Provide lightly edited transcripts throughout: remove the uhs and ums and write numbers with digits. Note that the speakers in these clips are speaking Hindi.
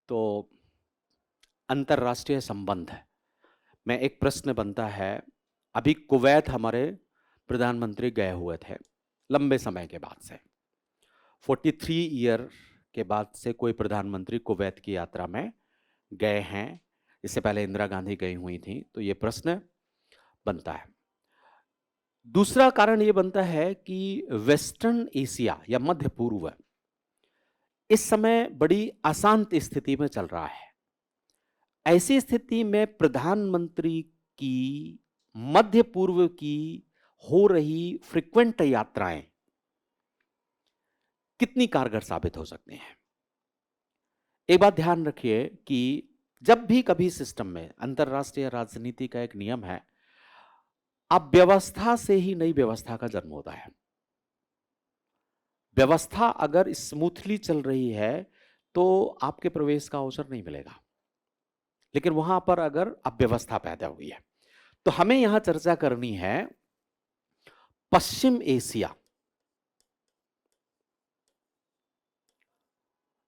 तो अंतर्राष्ट्रीय संबंध में एक प्रश्न बनता है। अभी कुवैत हमारे प्रधानमंत्री गए हुए थे लंबे समय के बाद से, 43 ईयर के बाद से कोई प्रधानमंत्री कुवैत की यात्रा में गए हैं। इससे पहले इंदिरा गांधी गई हुई थी, तो ये प्रश्न बनता है। दूसरा कारण ये बनता है कि वेस्टर्न एशिया या मध्य पूर्व इस समय बड़ी अशांत स्थिति में चल रहा है। ऐसी स्थिति में प्रधानमंत्री की मध्य पूर्व की हो रही फ्रीक्वेंट यात्राएं कितनी कारगर साबित हो सकती हैं। एक बात ध्यान रखिए कि जब भी कभी सिस्टम में अंतरराष्ट्रीय राजनीति का एक नियम है, अब व्यवस्था से ही नई व्यवस्था का जन्म होता है। व्यवस्था अगर स्मूथली चल रही है तो आपके प्रवेश का अवसर नहीं मिलेगा, लेकिन वहां पर अगर अव्यवस्था पैदा हुई है, तो हमें यहां चर्चा करनी है पश्चिम एशिया,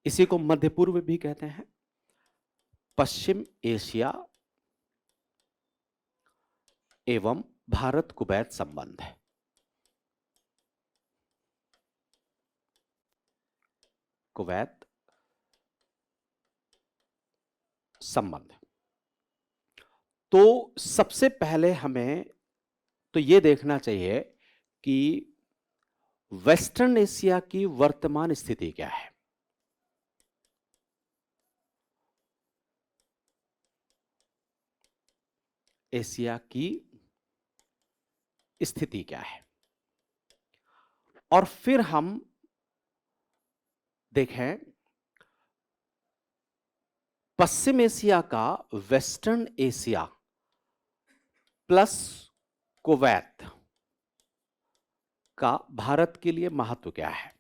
इसी को मध्य पूर्व भी कहते हैं। पश्चिम एशिया एवं भारत कुवैत संबंध है। कुवैत संबंध, तो सबसे पहले हमें तो यह देखना चाहिए कि वेस्टर्न एशिया की वर्तमान स्थिति क्या है। एशिया की स्थिति क्या है, और फिर हम देखें पश्चिम एशिया का वेस्टर्न एशिया प्लस कुवैत का भारत के लिए महत्व क्या है।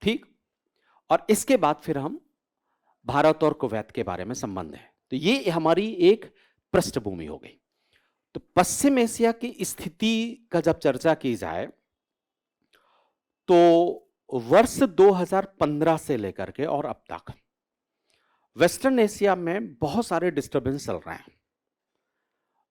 ठीक, और इसके बाद फिर हम भारत और कुवैत के बारे में संबंध है, तो ये हमारी एक पृष्ठभूमि हो गई। तो पश्चिम एशिया की स्थिति का जब चर्चा की जाए तो वर्ष 2015 से लेकर के और अब तक वेस्टर्न एशिया में बहुत सारे डिस्टर्बेंस चल रहे हैं।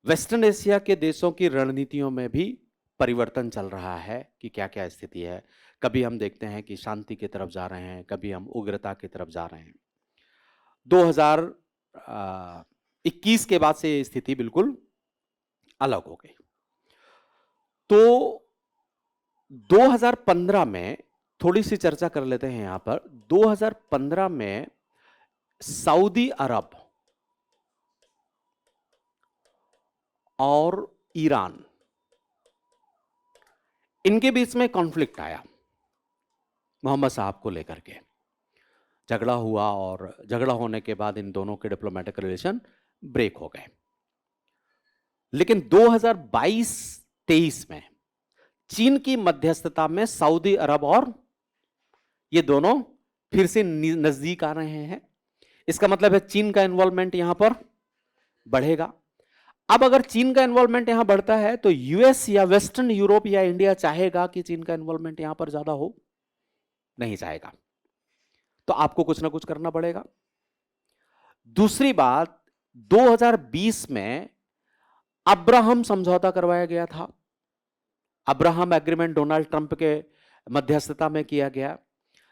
वेस्टर्न एशिया के देशों की रणनीतियों में भी परिवर्तन चल रहा है कि क्या क्या स्थिति है। कभी हम देखते हैं कि शांति की तरफ जा रहे हैं, कभी हम उग्रता की तरफ जा रहे हैं। 2021 के बाद से ये स्थिति बिल्कुल अलग हो गई। तो 2015 में थोड़ी सी चर्चा कर लेते हैं यहां पर। 2015 में सऊदी अरब और ईरान, इनके बीच में कॉन्फ्लिक्ट आया मोहम्मद साहब को लेकर के। झगड़ा हुआ और झगड़ा होने के बाद इन दोनों के डिप्लोमेटिक रिलेशन ब्रेक हो गए। लेकिन 2022-23 में चीन की मध्यस्थता में सऊदी अरब और ये दोनों फिर से नजदीक आ रहे हैं। इसका मतलब है चीन का इन्वॉल्वमेंट यहां पर बढ़ेगा। अब अगर चीन का इन्वॉल्वमेंट यहां बढ़ता है तो यूएस या वेस्टर्न यूरोप या इंडिया चाहेगा कि चीन का इन्वॉल्वमेंट यहां पर ज्यादा हो? नहीं चाहेगा, तो आपको कुछ ना कुछ करना पड़ेगा। दूसरी बात, 2020 में अब्राहम समझौता करवाया गया था। अब्राहम एग्रीमेंट डोनाल्ड ट्रंप के मध्यस्थता में किया गया,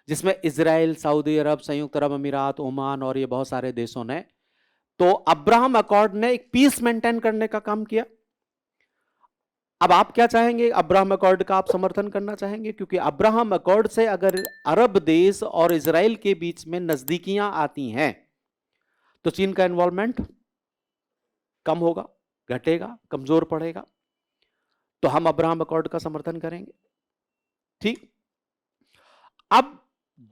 जिसमें इजराइल, सऊदी अरब, संयुक्त अरब अमीरात, ओमान और ये बहुत सारे देशों ने, तो अब्राहम अकॉर्ड ने एक पीस मेंटेन करने का काम किया। अब आप क्या चाहेंगे? अब्राहम अकॉर्ड का आप समर्थन करना चाहेंगे, क्योंकि अब्राहम अकॉर्ड से अगर अरब देश और इजराइल के बीच में नजदीकियां आती हैं तो चीन का इन्वॉल्वमेंट कम होगा, घटेगा, कमजोर पड़ेगा। तो हम अब्राहम अकॉर्ड का समर्थन करेंगे। ठीक, अब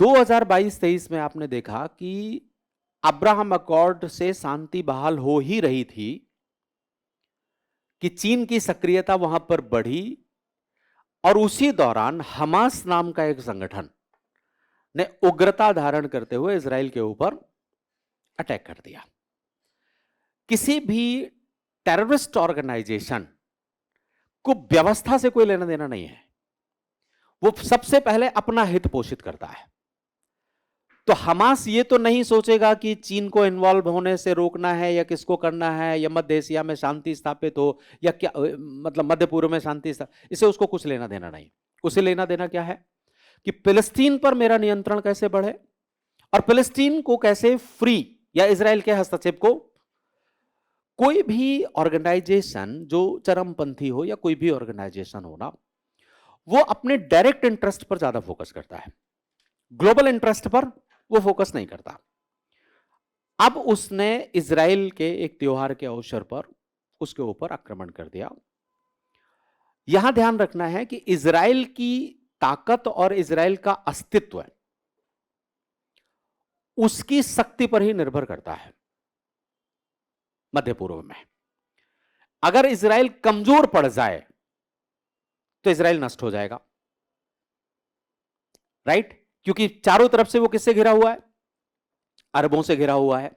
2022-23 में आपने देखा कि अब्राहम अकॉर्ड से शांति बहाल हो ही रही थी कि चीन की सक्रियता वहां पर बढ़ी, और उसी दौरान हमास नाम का एक संगठन ने उग्रता धारण करते हुए इजराइल के ऊपर अटैक कर दिया। किसी भी टेररिस्ट ऑर्गेनाइजेशन को व्यवस्था से कोई लेना देना नहीं है। वो सबसे पहले अपना हित पोषित करता है। तो हमास ये तो नहीं सोचेगा कि चीन को इन्वॉल्व होने से रोकना है या किसको करना है, या मध्य एशिया में शांति स्थापित हो, या क्या मतलब मध्य पूर्व में शांति, इसे उसको कुछ लेना देना नहीं। उसे लेना देना क्या है कि फिलिस्तीन पर मेरा नियंत्रण कैसे बढ़े और फिलिस्तीन को कैसे फ्री, या इजराइल के हस्तक्षेप को, कोई भी ऑर्गेनाइजेशन जो चरमपंथी हो या कोई भी ऑर्गेनाइजेशन हो ना, वो अपने डायरेक्ट इंटरेस्ट पर ज्यादा फोकस करता है, ग्लोबल इंटरेस्ट पर वो फोकस नहीं करता। अब उसने इजराइल के एक त्योहार के अवसर पर उसके ऊपर आक्रमण कर दिया। यहां ध्यान रखना है कि इजराइल की ताकत और इजराइल का अस्तित्व उसकी शक्ति पर ही निर्भर करता है। मध्य पूर्व में अगर इजराइल कमजोर पड़ जाए तो इजराइल नष्ट हो जाएगा, राइट? क्योंकि चारों तरफ से वो किससे घिरा हुआ है? अरबों से घिरा हुआ है।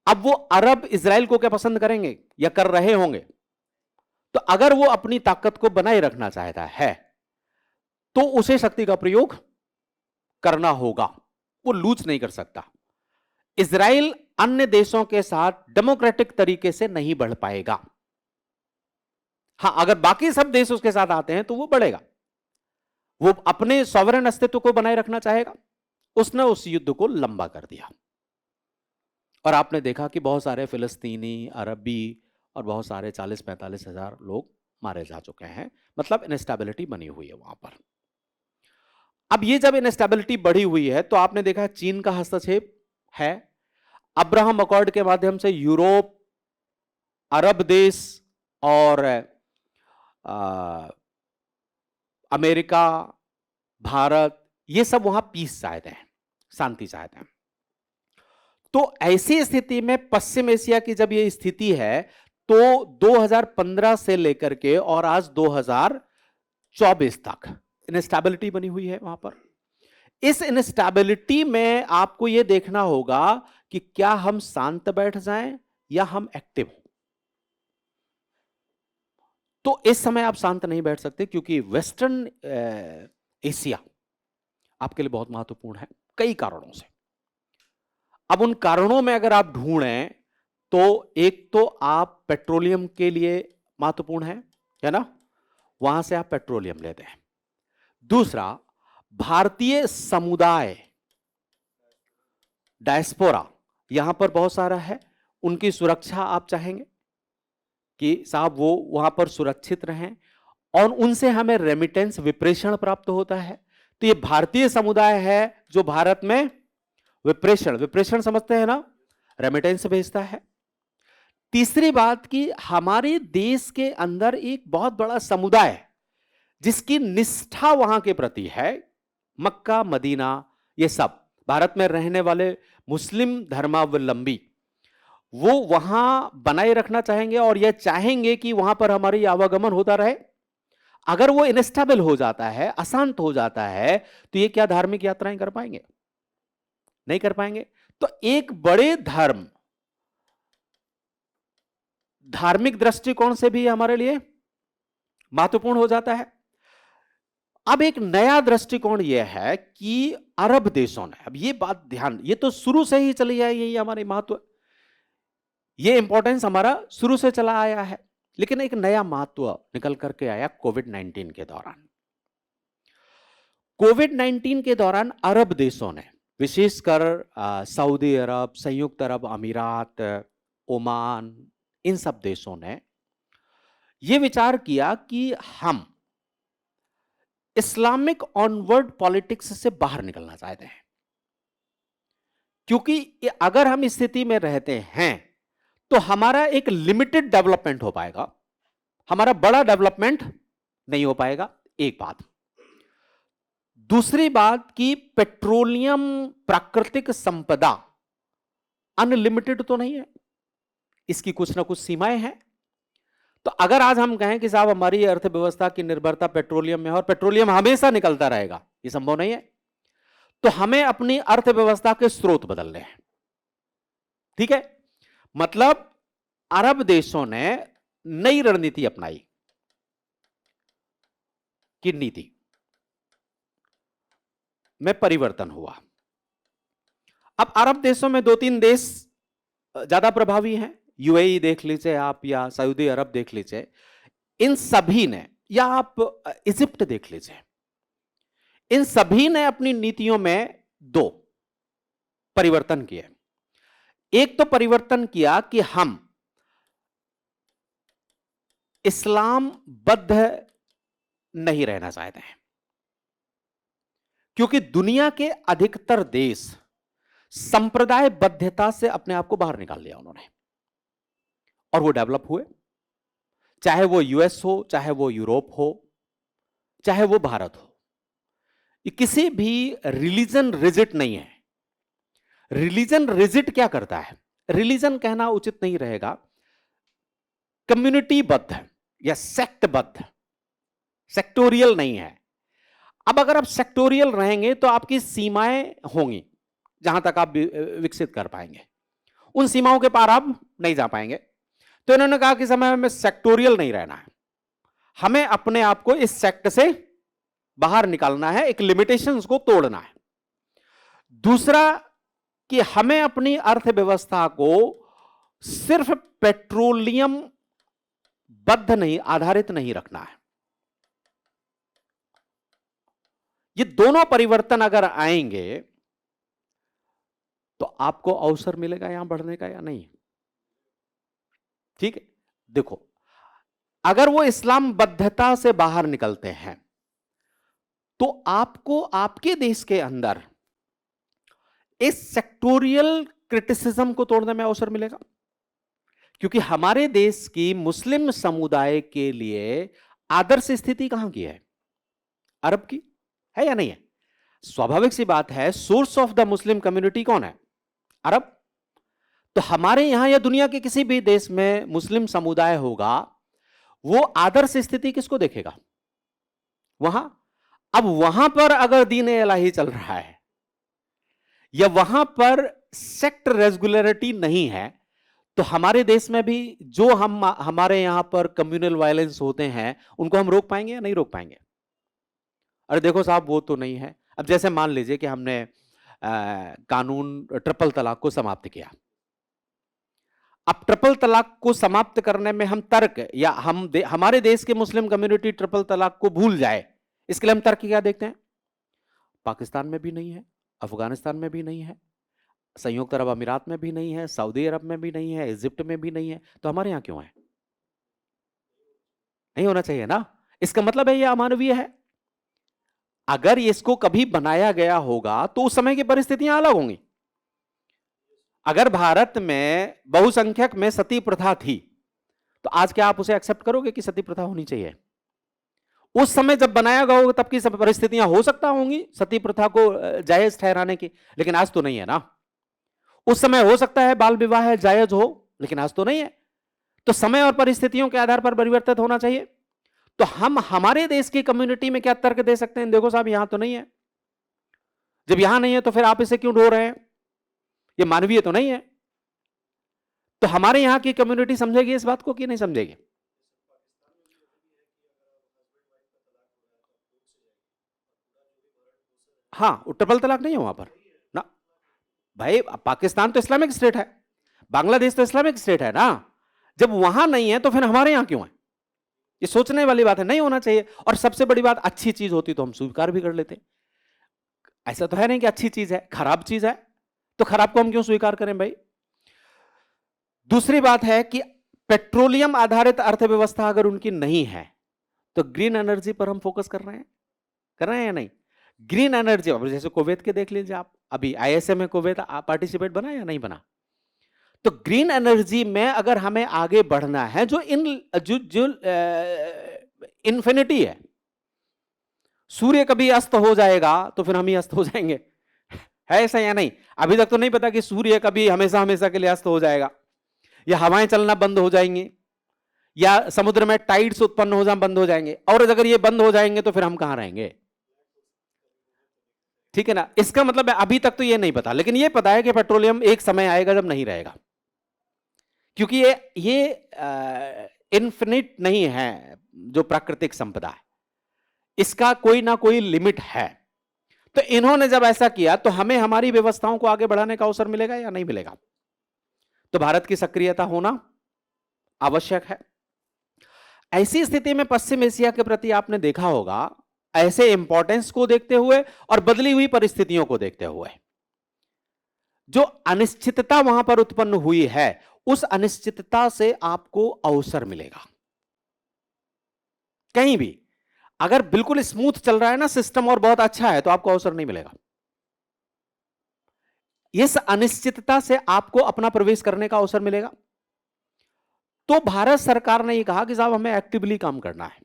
अब वो अरब इजराइल को क्या पसंद करेंगे या कर रहे होंगे? तो अगर वो अपनी ताकत को बनाए रखना चाहता है तो उसे शक्ति का प्रयोग करना होगा, वो लूज नहीं कर सकता। इजराइल अन्य देशों के साथ डेमोक्रेटिक तरीके से नहीं बढ़ पाएगा। हां, अगर बाकी सब देश उसके साथ आते हैं तो वो बढ़ेगा, वो अपने सॉवरेन अस्तित्व को बनाए रखना चाहेगा। उसने उस युद्ध को लंबा कर दिया और आपने देखा कि बहुत सारे फिलिस्तीनी, अरबी और बहुत सारे 40-45 हजार लोग मारे जा चुके हैं। मतलब इनस्टेबिलिटी बनी हुई है वहां पर। अब ये जब इनस्टेबिलिटी बढ़ी हुई है तो आपने देखा चीन का हस्तक्षेप है। अब्राहम अकॉर्ड के माध्यम से यूरोप, अरब देश और अमेरिका, भारत, ये सब वहां पीस चाहते हैं, शांति चाहते हैं। तो ऐसी स्थिति में पश्चिम एशिया की जब ये स्थिति है तो 2015 से लेकर के और आज 2024 तक इनस्टेबिलिटी बनी हुई है वहां पर। इस इनस्टेबिलिटी में आपको यह देखना होगा कि क्या हम शांत बैठ जाएं या हम एक्टिव हो। तो इस समय आप शांत नहीं बैठ सकते क्योंकि वेस्टर्न एशिया आपके लिए बहुत महत्वपूर्ण है कई कारणों से। अब उन कारणों में अगर आप ढूंढें तो एक तो आप पेट्रोलियम के लिए महत्वपूर्ण है ना, वहां से आप पेट्रोलियम लेते हैं। दूसरा, भारतीय समुदाय, डायस्पोरा यहां पर बहुत सारा है, उनकी सुरक्षा आप चाहेंगे कि साहब वो वहां पर सुरक्षित रहें और उनसे हमें रेमिटेंस, विप्रेषण प्राप्त होता है। तो ये भारतीय समुदाय है जो भारत में विप्रेषण समझते हैं ना, रेमिटेंस भेजता है। तीसरी बात कि हमारे देश के अंदर एक बहुत बड़ा समुदाय है जिसकी निष्ठा वहां के प्रति है। मक्का, मदीना, ये सब भारत में रहने वाले मुस्लिम धर्मावलंबी वो वहां बनाए रखना चाहेंगे और यह चाहेंगे कि वहां पर हमारी आवागमन होता रहे। अगर वो इनस्टेबल हो जाता है, अशांत हो जाता है, तो ये क्या धार्मिक यात्राएं कर पाएंगे? नहीं कर पाएंगे। तो एक बड़े धार्मिक दृष्टिकोण से भी हमारे लिए महत्वपूर्ण हो जाता है। अब एक नया दृष्टिकोण यह है कि अरब देशों ने, अब ये बात ध्यान, ये तो शुरू से ही चली आई, यही हमारे महत्व, ये इंपॉर्टेंस हमारा शुरू से चला आया है, लेकिन एक नया महत्व निकल करके आया कोविड-19 के दौरान। कोविड-19 के दौरान अरब देशों ने, विशेषकर सऊदी अरब, संयुक्त अरब अमीरात, ओमान, इन सब देशों ने यह विचार किया कि हम इस्लामिक ऑनवर्ड पॉलिटिक्स से बाहर निकलना चाहते हैं, क्योंकि अगर हम इस स्थिति में रहते हैं तो हमारा एक लिमिटेड डेवलपमेंट हो पाएगा, हमारा बड़ा डेवलपमेंट नहीं हो पाएगा। एक बात। दूसरी बात कि पेट्रोलियम, प्राकृतिक संपदा अनलिमिटेड तो नहीं है, इसकी कुछ ना कुछ सीमाएं हैं। तो अगर आज हम कहें कि साहब हमारी अर्थव्यवस्था की निर्भरता पेट्रोलियम में है और पेट्रोलियम हमेशा निकलता रहेगा, ये संभव नहीं है। तो हमें अपनी अर्थव्यवस्था के स्रोत बदलने हैं। ठीक है, मतलब अरब देशों ने नई रणनीति अपनाई। किन नीति? में परिवर्तन हुआ। अब अरब देशों में 2-3 देश ज्यादा प्रभावी हैं, यूएई देख लीजिए आप, या सऊदी अरब देख लीजिए, इन सभी ने, या आप इजिप्ट देख लीजिए, इन सभी ने अपनी नीतियों में 2 परिवर्तन किए। एक तो परिवर्तन किया कि हम इस्लाम बद्ध नहीं रहना चाहते हैं, क्योंकि दुनिया के अधिकतर देश संप्रदाय बद्धता से अपने आप को बाहर निकाल लिया उन्होंने, और वो डेवलप हुए, चाहे वो यूएस हो, चाहे वो यूरोप हो, चाहे वो भारत हो। ये किसी भी रिलीजन रिजिट नहीं है। रिलीजन रिजिट क्या करता है, रिलीजन कहना उचित नहीं रहेगा, कम्युनिटी बद्ध या सेक्ट बद्ध, सेक्टोरियल नहीं है। अब अगर आप सेक्टोरियल रहेंगे तो आपकी सीमाएं होंगी जहां तक आप विकसित कर पाएंगे, उन सीमाओं के पार आप नहीं जा पाएंगे। तो इन्होंने कहा कि समय में सेक्टोरियल नहीं रहना है, हमें अपने आप को इस सेक्ट से बाहर निकालना है, एक लिमिटेशंस को तोड़ना है। दूसरा कि हमें अपनी अर्थव्यवस्था को सिर्फ पेट्रोलियम बद्ध नहीं, आधारित नहीं रखना है। ये दोनों परिवर्तन अगर आएंगे तो आपको अवसर मिलेगा यहां बढ़ने का या नहीं? ठीक है, देखो, अगर वो इस्लाम बद्धता से बाहर निकलते हैं तो आपको आपके देश के अंदर इस सेक्टोरियल क्रिटिसिज्म को तोड़ने में अवसर मिलेगा, क्योंकि हमारे देश की मुस्लिम समुदाय के लिए आदर्श स्थिति कहां की है? अरब की है या नहीं है? स्वाभाविक सी बात है, source of the Muslim community कौन है? अरब। तो हमारे यहां या दुनिया के किसी भी देश में मुस्लिम समुदाय होगा, वो आदर्श स्थिति किसको देखेगा? वहां। अब वहां पर अगर दीन इलाही चल रहा है या वहां पर सेक्ट रेगुलरिटी नहीं है, तो हमारे देश में भी जो हमारे यहां पर कम्युनल वायलेंस होते हैं उनको हम रोक पाएंगे या नहीं रोक पाएंगे? अरे देखो साहब, वो तो नहीं है। अब जैसे मान लीजिए कि हमने कानून ट्रिपल तलाक को समाप्त किया। अब ट्रिपल तलाक को समाप्त करने में हम तर्क, या हमारे देश के मुस्लिम कम्युनिटी ट्रिपल तलाक को भूल जाए, इसके लिए हम तर्क क्या देखते हैं? पाकिस्तान में भी नहीं है, अफगानिस्तान में भी नहीं है, संयुक्त अरब अमीरात में भी नहीं है, सऊदी अरब में भी नहीं है, इजिप्ट में भी नहीं है, तो हमारे यहां क्यों है? नहीं होना चाहिए ना। इसका मतलब है यह अमानवीय है। अगर इसको कभी बनाया गया होगा तो उस समय की परिस्थितियां अलग होंगी। अगर भारत में बहुसंख्यक में सती प्रथा थी, तो आज क्या आप उसे एक्सेप्ट करोगे कि सती प्रथा होनी चाहिए? उस समय जब बनाया गया होगा तब की सब परिस्थितियां हो सकता होंगी सती प्रथा को जायज ठहराने की, लेकिन आज तो नहीं है ना। उस समय हो सकता है बाल विवाह जायज हो, लेकिन आज तो नहीं है। तो समय और परिस्थितियों के आधार पर परिवर्तित होना चाहिए। तो हम हमारे देश की कम्युनिटी में क्या तर्क दे सकते हैं? देखो साहब, यहां तो नहीं है। जब यहां नहीं है तो फिर आप इसे क्यों ढो रहे हैं? ये मानवीय तो नहीं है। तो हमारे यहां की कम्युनिटी समझेगी इस बात को कि नहीं समझेगी? हाँ, ट्रिपल तलाक नहीं है वहां पर ना भाई। पाकिस्तान तो इस्लामिक स्टेट है, बांग्लादेश तो इस्लामिक स्टेट है ना। जब वहां नहीं है तो फिर हमारे यहां क्यों है? ये सोचने वाली बात है, नहीं होना चाहिए। और सबसे बड़ी बात, अच्छी चीज होती तो हम स्वीकार भी कर लेते। ऐसा तो है नहीं कि अच्छी चीज है, खराब चीज है, तो खराब को हम क्यों स्वीकार करें भाई? दूसरी बात है कि पेट्रोलियम आधारित अर्थव्यवस्था अगर उनकी नहीं है तो ग्रीन एनर्जी पर हम फोकस कर रहे हैं या नहीं? ग्रीन एनर्जी, जैसे कुवैत के देख लीजिए आप, अभी आईएसए में कुवैत पार्टिसिपेट बना या नहीं बना? तो ग्रीन एनर्जी में अगर हमें आगे बढ़ना है, जो इन्फिनिटी है, सूर्य कभी अस्त हो जाएगा तो फिर हम ही अस्त हो जाएंगे, है ऐसा या नहीं? अभी तक तो नहीं पता कि सूर्य कभी हमेशा हमेशा के लिए अस्त हो जाएगा, या हवाएं चलना बंद हो जाएंगी, या समुद्र में टाइड्स उत्पन्न हो जाना बंद हो जाएंगे। और अगर ये बंद हो जाएंगे तो फिर हम कहां रहेंगे? ठीक है ना। इसका मतलब है अभी तक तो ये नहीं पता, लेकिन ये पता है कि पेट्रोलियम एक समय आएगा जब नहीं रहेगा, क्योंकि ये इन्फिनिट नहीं है जो प्राकृतिक संपदा है, इसका कोई ना कोई लिमिट है। तो इन्होंने जब ऐसा किया तो हमें हमारी व्यवस्थाओं को आगे बढ़ाने का अवसर मिलेगा या नहीं मिलेगा? तो भारत की सक्रियता होना आवश्यक है। ऐसी स्थिति में पश्चिम एशिया के प्रति आपने देखा होगा, ऐसे इंपॉर्टेंस को देखते हुए और बदली हुई परिस्थितियों को देखते हुए, जो अनिश्चितता वहां पर उत्पन्न हुई है, उस अनिश्चितता से आपको अवसर मिलेगा। कहीं भी अगर बिल्कुल स्मूथ चल रहा है ना सिस्टम और बहुत अच्छा है, तो आपको अवसर नहीं मिलेगा। इस अनिश्चितता से आपको अपना प्रवेश करने का अवसर मिलेगा। तो भारत सरकार ने यह कहा कि साहब हमें एक्टिवली काम करना है।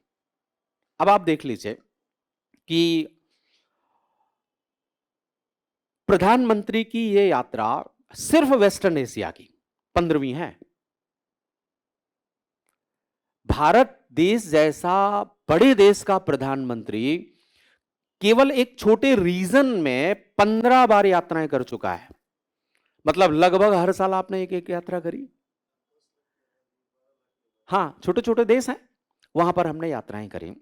अब आप देख लीजिए कि प्रधानमंत्री की यह यात्रा सिर्फ वेस्टर्न एशिया की 15वीं है। भारत देश जैसा बड़े देश का प्रधानमंत्री केवल एक छोटे रीजन में 15 बार यात्राएं कर चुका है। मतलब लगभग हर साल आपने एक यात्रा करी। हां, छोटे छोटे देश हैं, वहां पर हमने यात्राएं करी।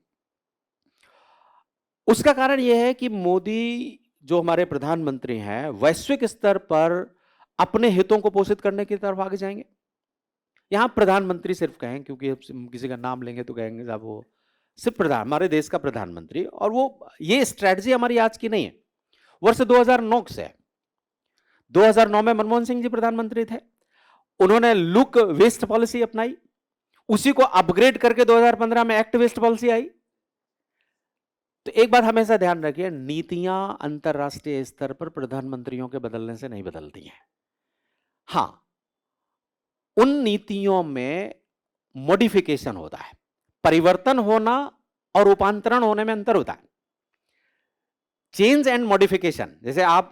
उसका कारण यह है कि मोदी जो हमारे प्रधानमंत्री हैं, वैश्विक स्तर पर अपने हितों को पोषित करने की तरफ आगे जाएंगे। यहां प्रधानमंत्री सिर्फ कहें, क्योंकि किसी का नाम लेंगे तो कहेंगे साहब वो सिर्फ प्रधान, हमारे देश का प्रधानमंत्री। और वो ये स्ट्रेटजी हमारी आज की नहीं है, वर्ष 2009 से है। 2009 में मनमोहन सिंह जी प्रधानमंत्री थे, उन्होंने लुक वेस्ट पॉलिसी अपनाई, उसी को अपग्रेड करके 2015 में एक्ट वेस्ट पॉलिसी आई। तो एक बात हमेशा ध्यान रखिए, नीतियां अंतरराष्ट्रीय स्तर पर प्रधानमंत्रियों के बदलने से नहीं बदलती हैं। हां, उन नीतियों में मॉडिफिकेशन होता है, परिवर्तन होना और रूपांतरण होने में अंतर होता है। चेंज एंड मॉडिफिकेशन, जैसे आप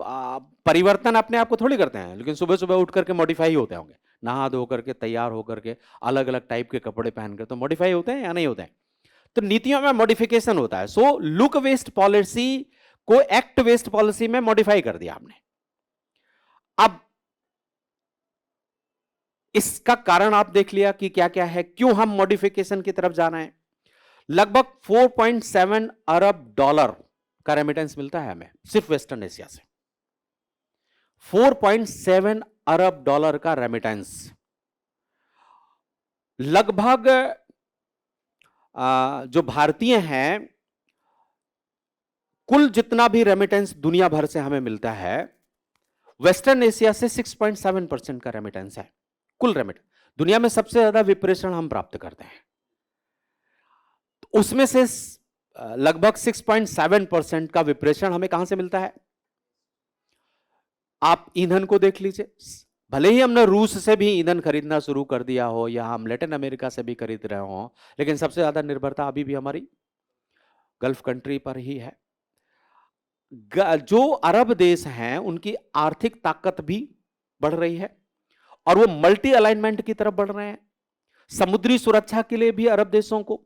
परिवर्तन अपने आप को थोड़ी करते हैं, लेकिन सुबह सुबह उठ करके मॉडिफाई होते होंगे, नहा धो करके तैयार होकर के अलग अलग टाइप के कपड़े पहनकर, तो मॉडिफाई होते हैं या नहीं होते हैं? तो नीतियों में मॉडिफिकेशन होता है। सो लुक वेस्ट पॉलिसी को एक्ट वेस्ट पॉलिसी में मॉडिफाई कर दिया हमने। अब इसका कारण आप देख लिया कि क्या क्या है, क्यों हम मॉडिफिकेशन की तरफ जा रहे हैं। लगभग 4.7 अरब डॉलर का रेमिटेंस मिलता है हमें सिर्फ वेस्टर्न एशिया से। 4.7 अरब डॉलर का रेमिटेंस। लगभग जो भारतीय हैं, कुल जितना भी रेमिटेंस दुनिया भर से हमें मिलता है, वेस्टर्न एशिया से 6.7% का रेमिटेंस है। कुल रेमिटेंस दुनिया में सबसे ज्यादा विप्रेषण हम प्राप्त करते हैं, उसमें से लगभग 6.7% का विप्रेषण हमें कहां से मिलता है? आप ईंधन को देख लीजिए, भले ही हमने रूस से भी ईंधन खरीदना शुरू कर दिया हो या हम लैटिन अमेरिका से भी खरीद रहे हो, लेकिन सबसे ज्यादा निर्भरता अभी भी हमारी गल्फ कंट्री पर ही है। जो अरब देश हैं उनकी आर्थिक ताकत भी बढ़ रही है और वो मल्टी अलाइनमेंट की तरफ बढ़ रहे हैं। समुद्री सुरक्षा के लिए भी अरब देशों को,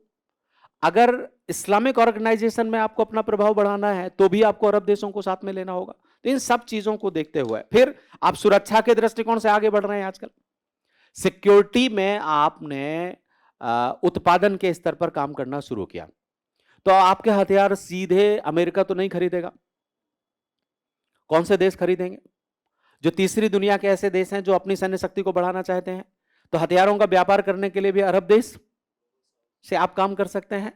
अगर इस्लामिक ऑर्गेनाइजेशन में आपको अपना प्रभाव बढ़ाना है तो भी आपको अरब देशों को साथ में लेना होगा। तो इन सब चीजों को देखते हुए फिर आप सुरक्षा के दृष्टिकोण से आगे बढ़ रहे हैं। आजकल सिक्योरिटी में आपने उत्पादन के स्तर पर काम करना शुरू किया, तो आपके हथियार सीधे अमेरिका तो नहीं खरीदेगा। कौन से देश खरीदेंगे? जो तीसरी दुनिया के ऐसे देश हैं जो अपनी सैन्य शक्ति को बढ़ाना चाहते हैं, तो हथियारों का व्यापार करने के लिए भी अरब देश से आप काम कर सकते हैं।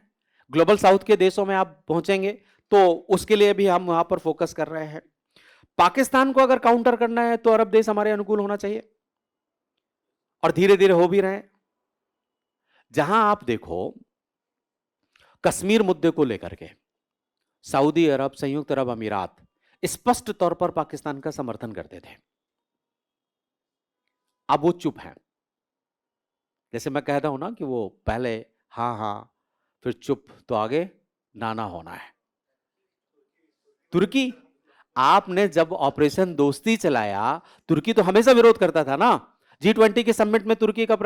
ग्लोबल साउथ के देशों में आप पहुंचेंगे तो उसके लिए भी हम वहां पर फोकस कर रहे हैं। पाकिस्तान को अगर काउंटर करना है तो अरब देश हमारे अनुकूल होना चाहिए और धीरे धीरे हो भी रहे हैं। जहां आप देखो कश्मीर मुद्दे को लेकर के सऊदी अरब, संयुक्त अरब अमीरात स्पष्ट तौर पर पाकिस्तान का समर्थन करते थे, अब वो चुप हैं। जैसे मैं कहता हूं ना कि वो पहले हाँ हाँ फिर चुप, तो आगे नाना होना है। तुर्की, आपने जब ऑपरेशन दोस्ती चलाया, तुर्की तो हमेशा विरोध करता था ना। G20 के समिट में तुर्की का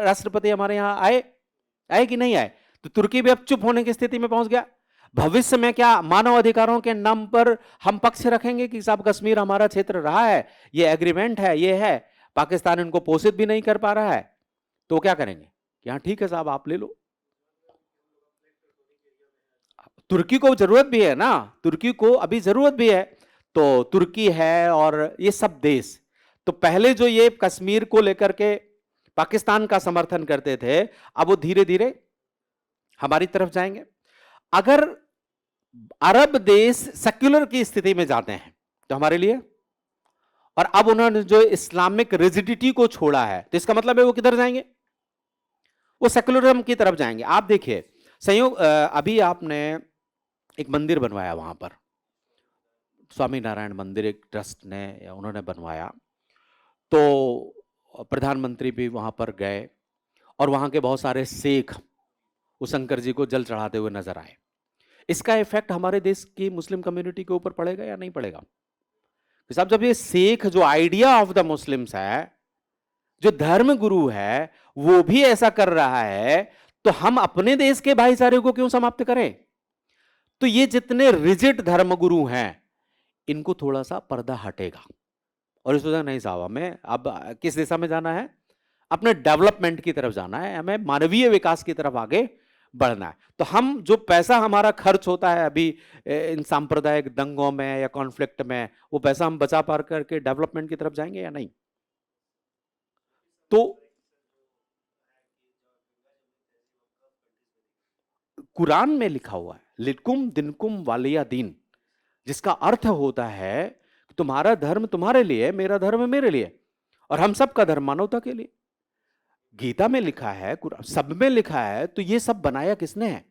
राष्ट्रपति हमारे यहां आए कि नहीं आए? तो तुर्की भी अब चुप होने की स्थिति में पहुंच गया। भविष्य में क्या मानव अधिकारों के नाम पर हम पक्ष रखेंगे कि साहब कश्मीर हमारा क्षेत्र रहा है, ये एग्रीमेंट है, ये है, पाकिस्तान इनको पोषित भी नहीं कर पा रहा है, तो क्या करेंगे कि हाँ ठीक है साहब आप ले लो। तुर्की को जरूरत भी है ना, तुर्की को अभी जरूरत भी है। तो तुर्की है और ये सब देश, तो पहले जो ये कश्मीर को लेकर के पाकिस्तान का समर्थन करते थे, अब वो धीरे धीरे हमारी तरफ जाएंगे। अगर अरब देश सेक्युलर की स्थिति में जाते हैं तो हमारे लिए, और अब उन्होंने जो इस्लामिक रिजिडिटी को छोड़ा है, तो इसका मतलब है वो किधर जाएंगे? वो सेक्युलरिज्म की तरफ जाएंगे। आप देखिए संयोग, अभी आपने एक मंदिर बनवाया वहां पर, स्वामी नारायण मंदिर, एक ट्रस्ट ने या उन्होंने बनवाया, तो प्रधानमंत्री भी वहां पर गए और वहां के बहुत सारे सिख उस शंकर जी को जल चढ़ाते हुए नजर आए। इसका इफेक्ट हमारे देश की मुस्लिम कम्युनिटी के ऊपर पड़ेगा या नहीं पड़ेगा? साहब, जब ये सिख जो आइडिया ऑफ द मुस्लिम्स है, जो धर्म गुरु है, वो भी ऐसा कर रहा है, तो हम अपने देश के भाईचारे को क्यों समाप्त करें? तो ये जितने रिजिड धर्मगुरु हैं, इनको थोड़ा सा पर्दा हटेगा और इस वजह नहीं साहब, हमें अब किस दिशा में जाना है? अपने डेवलपमेंट की तरफ जाना है, हमें मानवीय विकास की तरफ आगे बढ़ना है। तो हम जो पैसा हमारा खर्च होता है अभी इन सांप्रदायिक दंगों में या कॉन्फ्लिक्ट में, वो पैसा हम बचा पार करके डेवलपमेंट की तरफ जाएंगे या नहीं? तो कुरान में लिखा हुआ है लिकुम दिनकुम वालिया दीन, जिसका अर्थ होता है तुम्हारा धर्म तुम्हारे लिए, मेरा धर्म मेरे लिए, और हम सबका धर्म मानवता के लिए। गीता में लिखा है, सब में लिखा है, तो ये सब बनाया किसने है?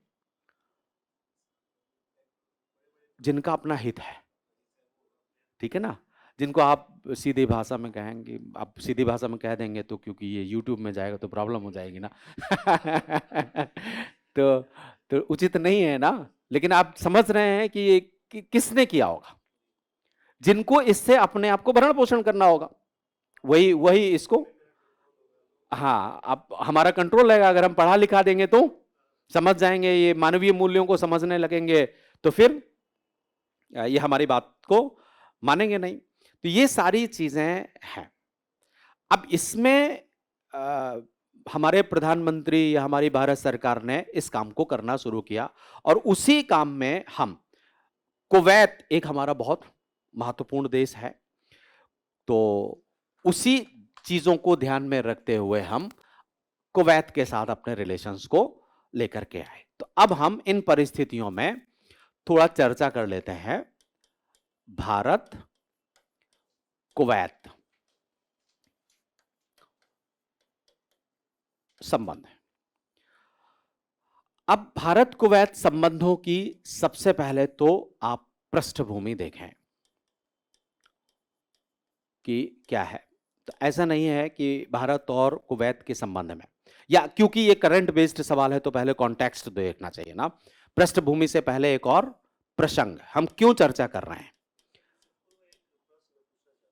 जिनका अपना हित है, ठीक है ना? जिनको आप सीधी भाषा में कहेंगे, आप सीधी भाषा में कह देंगे तो क्योंकि ये YouTube में जाएगा तो प्रॉब्लम हो जाएगी ना। तो तो उचित नहीं है ना, लेकिन आप समझ रहे हैं कि ये किसने किया होगा? जिनको इससे अपने आप को भरण पोषण करना होगा, वही वही इसको, हाँ, अब हमारा कंट्रोल रहेगा। अगर हम पढ़ा लिखा देंगे तो समझ जाएंगे, ये मानवीय मूल्यों को समझने लगेंगे, तो फिर ये हमारी बात को मानेंगे नहीं। तो ये सारी चीजें हैं। अब इसमें हमारे प्रधानमंत्री या हमारी भारत सरकार ने इस काम को करना शुरू किया, और उसी काम में हम, कुवैत एक हमारा बहुत महत्वपूर्ण देश है, तो उसी चीजों को ध्यान में रखते हुए हम कुवैत के साथ अपने रिलेशंस को लेकर के आए। तो अब हम इन परिस्थितियों में थोड़ा चर्चा कर लेते हैं भारत कुवैत संबंध। अब भारत कुवैत संबंधों की सबसे पहले तो आप पृष्ठभूमि देखें कि क्या है। तो ऐसा नहीं है कि भारत और कुवैत के संबंध में, या क्योंकि ये करंट बेस्ड सवाल है तो पहले कॉन्टेक्स्ट देखना चाहिए ना, पृष्ठभूमि से पहले एक और प्रसंग, हम क्यों चर्चा कर रहे हैं।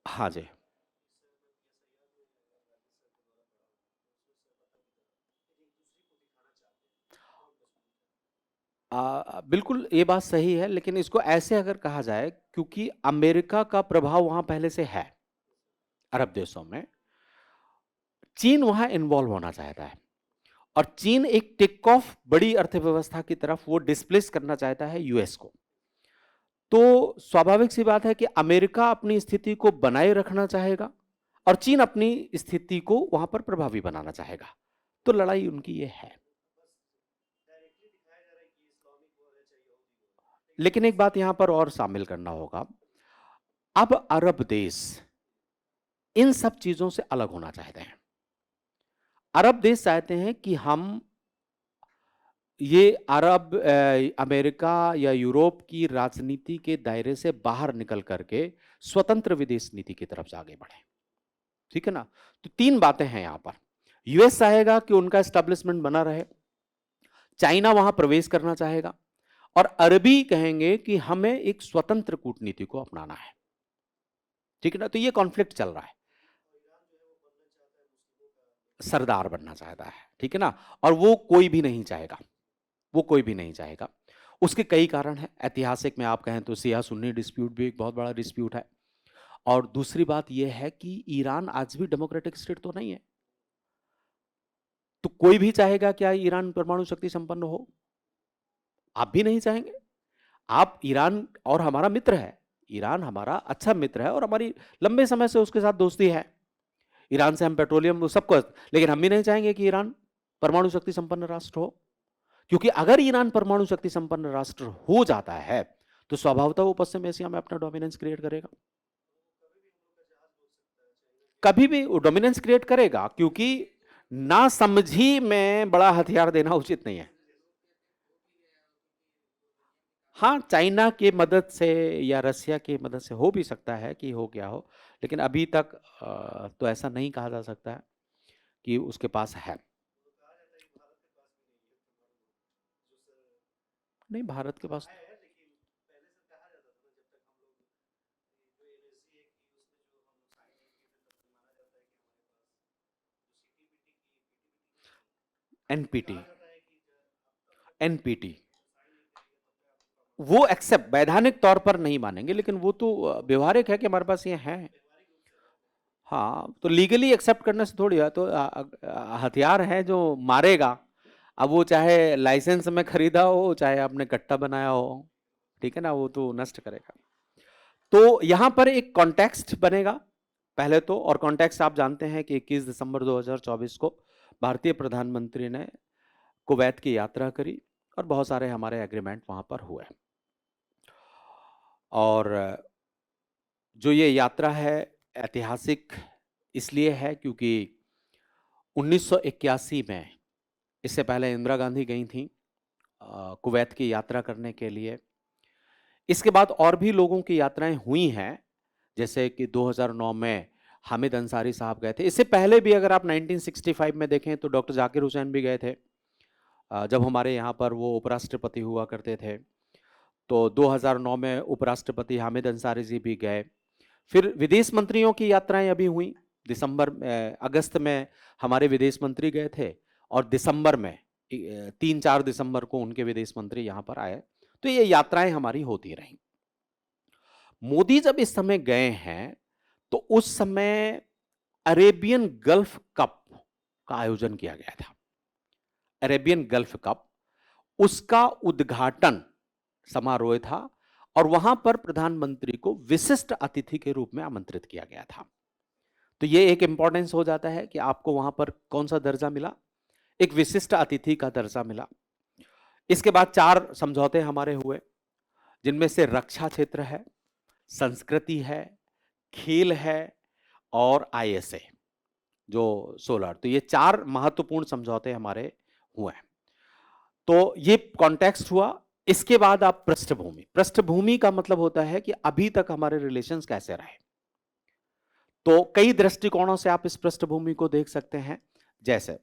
हाँ जी, बिल्कुल ये बात सही है, लेकिन इसको ऐसे अगर कहा जाए, क्योंकि अमेरिका का प्रभाव वहां पहले से है अरब देशों में, चीन वहां इन्वॉल्व होना चाहता है, और चीन एक टेक ऑफ बड़ी अर्थव्यवस्था की तरफ वो डिस्प्लेस करना चाहता है यूएस को। तो स्वाभाविक सी बात है कि अमेरिका अपनी स्थिति को बनाए रखना चाहेगा और चीन अपनी स्थिति को वहां पर प्रभावी बनाना चाहेगा। तो लड़ाई उनकी ये है। लेकिन एक बात यहां पर और शामिल करना होगा, अब अरब देश इन सब चीजों से अलग होना चाहते हैं। अरब देश चाहते हैं कि हम ये अरब अमेरिका या यूरोप की राजनीति के दायरे से बाहर निकल करके स्वतंत्र विदेश नीति की तरफ आगे बढ़े, ठीक है ना? तो तीन बातें हैं यहां पर। यूएस चाहेगा कि उनका एस्टेब्लिशमेंट बना रहे, चाइना वहां प्रवेश करना चाहेगा, और अरबी कहेंगे कि हमें एक स्वतंत्र कूटनीति को अपनाना है, ठीक है ना? तो ये कॉन्फ्लिक्ट चल रहा है। सरदार बनना चाहता है, ठीक है ना? और वो कोई भी नहीं चाहेगा, वो कोई भी नहीं चाहेगा। उसके कई कारण हैं। ऐतिहासिक में आप कहें तो सिया सुन्नी डिस्प्यूट भी एक बहुत बड़ा डिस्प्यूट है, और दूसरी बात यह है कि ईरान आज भी डेमोक्रेटिक स्टेट तो नहीं है। तो कोई भी चाहेगा क्या ईरान परमाणु शक्ति संपन्न हो? आप भी नहीं चाहेंगे। आप ईरान और हमारा मित्र है, ईरान हमारा अच्छा मित्र है और हमारी लंबे समय से उसके साथ दोस्ती है। ईरान से हम पेट्रोलियम सब कुछ, लेकिन हम भी नहीं चाहेंगे कि ईरान परमाणु शक्ति संपन्न राष्ट्र हो, क्योंकि अगर ईरान परमाणु शक्ति संपन्न राष्ट्र हो जाता है तो स्वभावतः वो पश्चिम एशिया में अपना डोमिनेंस क्रिएट करेगा, कभी भी वो डोमिनेंस क्रिएट करेगा, क्योंकि ना समझी में बड़ा हथियार देना उचित नहीं है। हाँ, चाइना की मदद से या रसिया की मदद से हो भी सकता है कि हो गया हो, लेकिन अभी तक तो ऐसा नहीं कहा जा सकता है कि उसके पास है। नहीं, भारत के पास एनपीटी, एनपीटी वो एक्सेप्ट वैधानिक तौर पर नहीं मानेंगे, लेकिन वो तो व्यवहारिक है कि हमारे पास ये है। हाँ, तो लीगली एक्सेप्ट करने से थोड़ी है, तो हथियार है जो मारेगा, अब वो चाहे लाइसेंस में खरीदा हो चाहे आपने कट्टा बनाया हो, ठीक है ना, वो तो नष्ट करेगा। तो यहां पर एक कॉन्टेक्स्ट बनेगा पहले तो, और कॉन्टेक्स्ट आप जानते हैं कि 21 दिसंबर 2024 को भारतीय प्रधानमंत्री ने कुवैत की यात्रा करी और बहुत सारे हमारे एग्रीमेंट वहां पर हुए। और जो ये यात्रा है ऐतिहासिक इसलिए है क्योंकि 1981 में, इससे पहले इंदिरा गांधी गई थी कुवैत की यात्रा करने के लिए। इसके बाद और भी लोगों की यात्राएं हुई हैं, जैसे कि 2009 में हामिद अंसारी साहब गए थे। इससे पहले भी अगर आप 1965 में देखें तो डॉक्टर जाकिर हुसैन भी गए थे, जब हमारे यहाँ पर वो उपराष्ट्रपति हुआ करते थे। तो 2009 में उपराष्ट्रपति हामिद अंसारी जी भी गए। फिर विदेश मंत्रियों की यात्राएं अभी हुई, अगस्त में हमारे विदेश मंत्री गए थे और दिसंबर में 3-4 दिसंबर को उनके विदेश मंत्री यहाँ पर आए। तो ये यात्राएं हमारी होती रहीं। मोदी जब इस समय गए हैं तो उस समय अरेबियन गल्फ कप का आयोजन किया गया था। अरेबियन गल्फ कप, उसका उद्घाटन समारोह था और वहां पर प्रधानमंत्री को विशिष्ट अतिथि के रूप में आमंत्रित किया गया था। तो ये एक इंपॉर्टेंस हो जाता है कि आपको वहां पर कौन सा दर्जा मिला, एक विशिष्ट अतिथि का दर्जा मिला। इसके बाद 4 समझौते हमारे हुए, जिनमें से रक्षा क्षेत्र है, संस्कृति है, खेल है और आईएसए जो सोलर। तो ये 4 महत्वपूर्ण समझौते हमारे हुए हैं। तो ये कॉन्टेक्स्ट हुआ। इसके बाद आप पृष्ठभूमि, पृष्ठभूमि का मतलब होता है कि अभी तक हमारे रिलेशंस कैसे रहे। तो कई दृष्टिकोणों से आप इस पृष्ठभूमि को देख सकते हैं। जैसे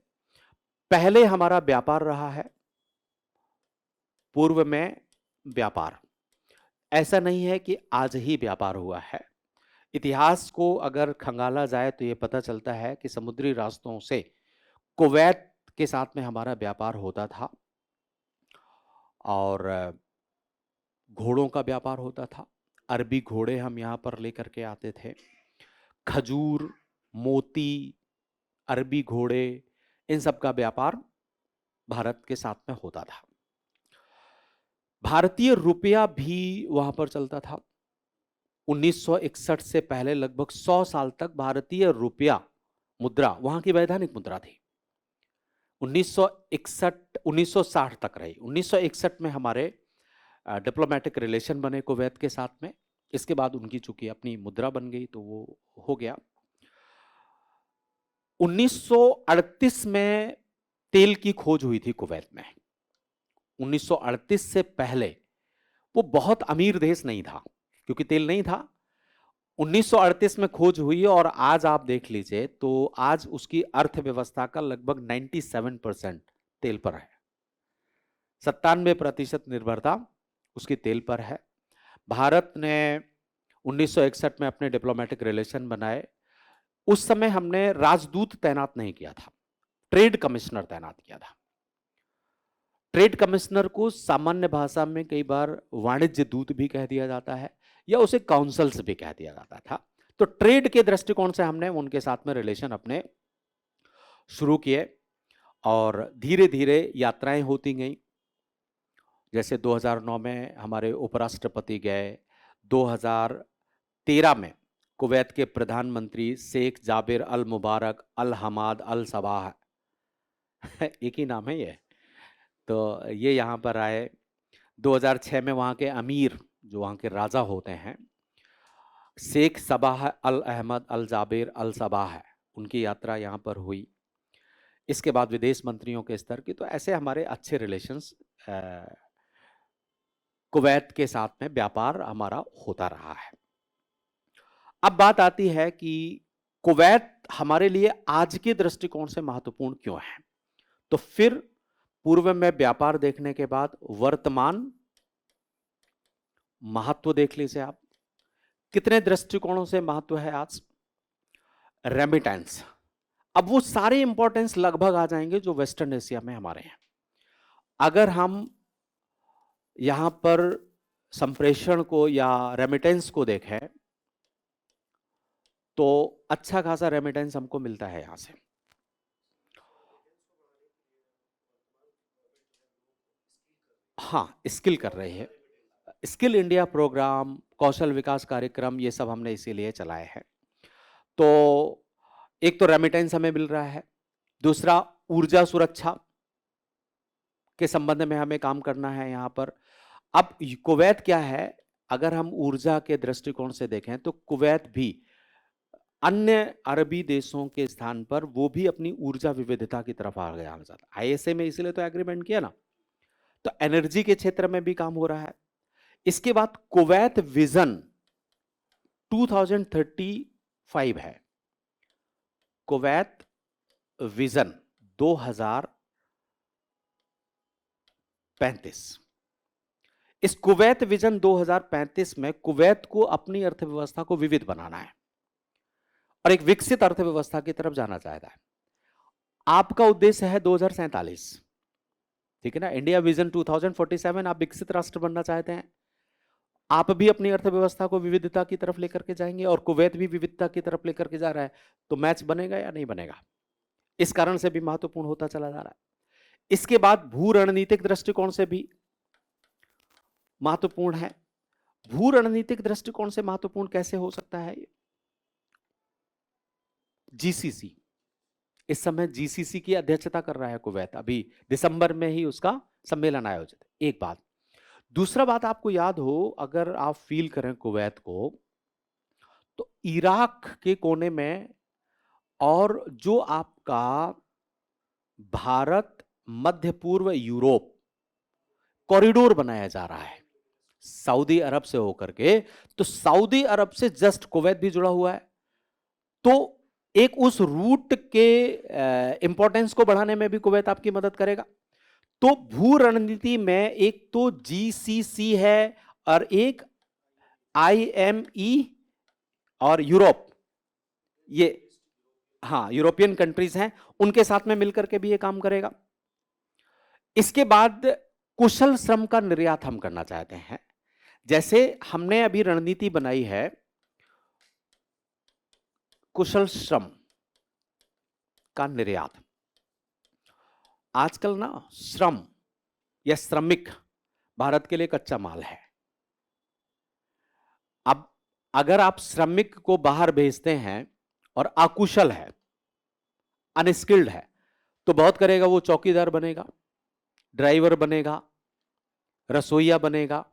पहले हमारा व्यापार रहा है, पूर्व में व्यापार, ऐसा नहीं है कि आज ही व्यापार हुआ है। इतिहास को अगर खंगाला जाए तो यह पता चलता है कि समुद्री रास्तों से कुवैत के साथ में हमारा व्यापार होता था और घोड़ों का व्यापार होता था। अरबी घोड़े हम यहाँ पर लेकर के आते थे, खजूर, मोती, अरबी घोड़े, इन सब का व्यापार भारत के साथ में होता था। भारतीय रुपया भी वहां पर चलता था। 1961 से पहले लगभग 100 साल तक भारतीय रुपया मुद्रा वहां की वैधानिक मुद्रा थी। 1961 1960 तक रही। 1961 में हमारे डिप्लोमेटिक रिलेशन बने कुवैत के साथ में। इसके बाद उनकी चूंकि अपनी मुद्रा बन गई तो वो हो गया। 1938 में तेल की खोज हुई थी कुवैत में। 1938 से पहले वो बहुत अमीर देश नहीं था क्योंकि तेल नहीं था। 1938 में खोज हुई और आज आप देख लीजिए तो आज उसकी अर्थव्यवस्था का लगभग 97% तेल पर है। 97% निर्भरता उसकी तेल पर है। भारत ने 1961 में अपने डिप्लोमेटिक रिलेशन बनाए। उस समय हमने राजदूत तैनात नहीं किया था, ट्रेड कमिश्नर तैनात किया था। ट्रेड कमिश्नर को सामान्य भाषा में कई बार वाणिज्य दूत भी कह दिया जाता है या उसे काउंसल्स भी कह दिया जाता था। तो ट्रेड के दृष्टिकोण से हमने उनके साथ में रिलेशन अपने शुरू किए और धीरे धीरे यात्राएं होती गई। जैसे 2009 में हमारे उपराष्ट्रपति गए, 2013 में कुवैत के प्रधानमंत्री शेख जाबिर अल मुबारक अल हमाद अल सबाह एक ही नाम है ये, तो ये यहाँ पर आए। 2006 में वहाँ के अमीर, जो वहाँ के राजा होते हैं, शेख सबाह अल अहमद अल जाबिर अल सबाह है, उनकी यात्रा यहाँ पर हुई। इसके बाद विदेश मंत्रियों के स्तर की, तो ऐसे हमारे अच्छे रिलेशंस कुवैत के साथ में व्यापार हमारा होता रहा है। अब बात आती है कि कुवैत हमारे लिए आज के दृष्टिकोण से महत्वपूर्ण क्यों है। तो फिर पूर्व में व्यापार देखने के बाद वर्तमान महत्व देख लीजिए आप, कितने दृष्टिकोणों से महत्व है आज। रेमिटेंस, अब वो सारे इंपॉर्टेंस लगभग आ जाएंगे जो वेस्टर्न एशिया में हमारे हैं। अगर हम यहां पर संप्रेषण को या रेमिटेंस को देखें तो अच्छा खासा रेमिटेंस हमको मिलता है यहां से। हाँ, स्किल कर रहे हैं, स्किल इंडिया प्रोग्राम, कौशल विकास कार्यक्रम, ये सब हमने इसीलिए चलाए हैं। तो एक तो रेमिटेंस हमें मिल रहा है, दूसरा ऊर्जा सुरक्षा के संबंध में हमें काम करना है यहाँ पर। अब कुवैत क्या है, अगर हम ऊर्जा के दृष्टिकोण से देखें तो कुवैत भी अन्य अरबी देशों के स्थान पर वो भी अपनी ऊर्जा विविधता की तरफ आगे आना चाहता है। आईएसए में इसलिए तो एग्रीमेंट किया ना, तो एनर्जी के क्षेत्र में भी काम हो रहा है। इसके बाद कुवैत विजन 2035 है, कुवैत विजन 2035। इस कुवैत विजन 2035 में कुवैत को अपनी अर्थव्यवस्था को विविध बनाना है और एक विकसित अर्थव्यवस्था की तरफ जाना चाहता है। आपका उद्देश्य है 2047, ठीक है ना, इंडिया विजन 2047, आप विकसित राष्ट्र बनना चाहते हैं। आप भी अपनी अर्थव्यवस्था को विविधता की तरफ लेकर के जाएंगे और कुवैत भी विविधता की तरफ लेकर के जा रहा है, तो मैच बनेगा या नहीं बनेगा, इस कारण से भी महत्वपूर्ण होता चला जा रहा है। इसके बाद भू रणनीतिक दृष्टिकोण से भी महत्वपूर्ण है। भू रणनीतिक दृष्टिकोण से महत्वपूर्ण कैसे हो सकता है? जीसीसी, इस समय जीसीसी की अध्यक्षता कर रहा है कुवैत, अभी दिसंबर में ही उसका सम्मेलन आयोजित है। एक बात। दूसरा बात, आपको याद हो, अगर आप फील करें कुवैत को, तो इराक के कोने में और जो आपका भारत, मध्य पूर्व, यूरोप कॉरिडोर बनाया जा रहा है सऊदी अरब से होकर के, तो सऊदी अरब से जस्ट कुवैत भी जुड़ा हुआ है, तो एक उस रूट के इंपॉर्टेंस को बढ़ाने में भी कुवैत आपकी मदद करेगा। तो भू रणनीति में एक तो जीसीसी है और एक आईएमई और यूरोप, ये हाँ यूरोपियन कंट्रीज हैं, उनके साथ में मिलकर के भी ये काम करेगा। इसके बाद कुशल श्रम का निर्यात हम करना चाहते हैं। जैसे हमने अभी रणनीति बनाई है कुशल श्रम का निर्यात। आजकल ना श्रम या श्रमिक भारत के लिए कच्चा माल है। अब अगर आप श्रमिक को बाहर भेजते हैं और अकुशल है, अनस्किल्ड है, तो बहुत करेगा, वो चौकीदार बनेगा, ड्राइवर बनेगा, रसोईया बनेगा,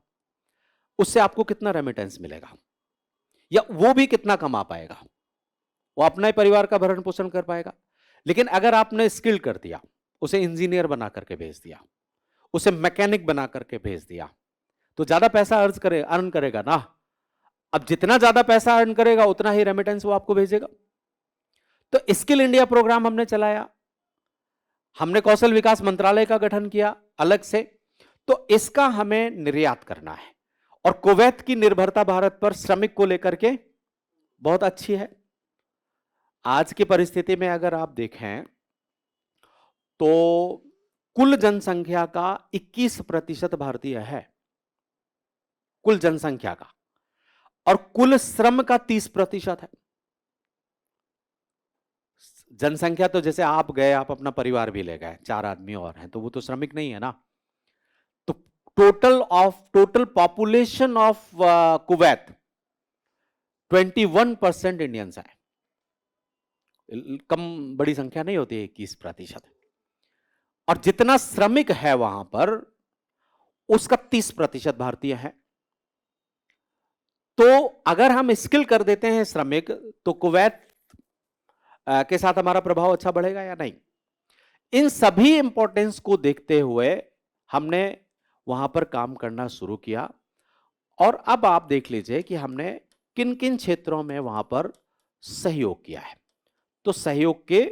उससे आपको कितना रेमिटेंस मिलेगा या वो भी कितना कमा पाएगा? वो अपना ही परिवार का भरण पोषण कर पाएगा। लेकिन अगर आपने स्किल कर दिया, उसे इंजीनियर बना करके भेज दिया, उसे मैकेनिक बना करके भेज दिया, तो ज्यादा पैसा अर्न करेगा ना। अब जितना ज्यादा पैसा अर्न करेगा उतना ही रेमिटेंस वो आपको भेजेगा। तो स्किल इंडिया प्रोग्राम हमने चलाया, हमने कौशल विकास मंत्रालय का गठन किया अलग से, तो इसका हमें निर्यात करना है। और कुवैत की निर्भरता भारत पर श्रमिक को लेकर के बहुत अच्छी है। आज की परिस्थिति में अगर आप देखें तो कुल जनसंख्या का 21% भारतीय है, कुल जनसंख्या का, और कुल श्रम का 30% है। जनसंख्या तो जैसे आप गए, आप अपना परिवार भी ले गए, 4 आदमी और हैं, तो वो तो श्रमिक नहीं है ना। तो total population of Kuwait 21% Indians है। कम बड़ी संख्या नहीं होती है, 21%। और जितना श्रमिक है वहां पर उसका 30% भारतीय है। तो अगर हम स्किल कर देते हैं श्रमिक, तो कुवैत के साथ हमारा प्रभाव अच्छा बढ़ेगा या नहीं। इन सभी इंपॉर्टेंस को देखते हुए हमने वहां पर काम करना शुरू किया। और अब आप देख लीजिए कि हमने किन किन क्षेत्रों में वहां पर सहयोग किया है। तो सहयोग के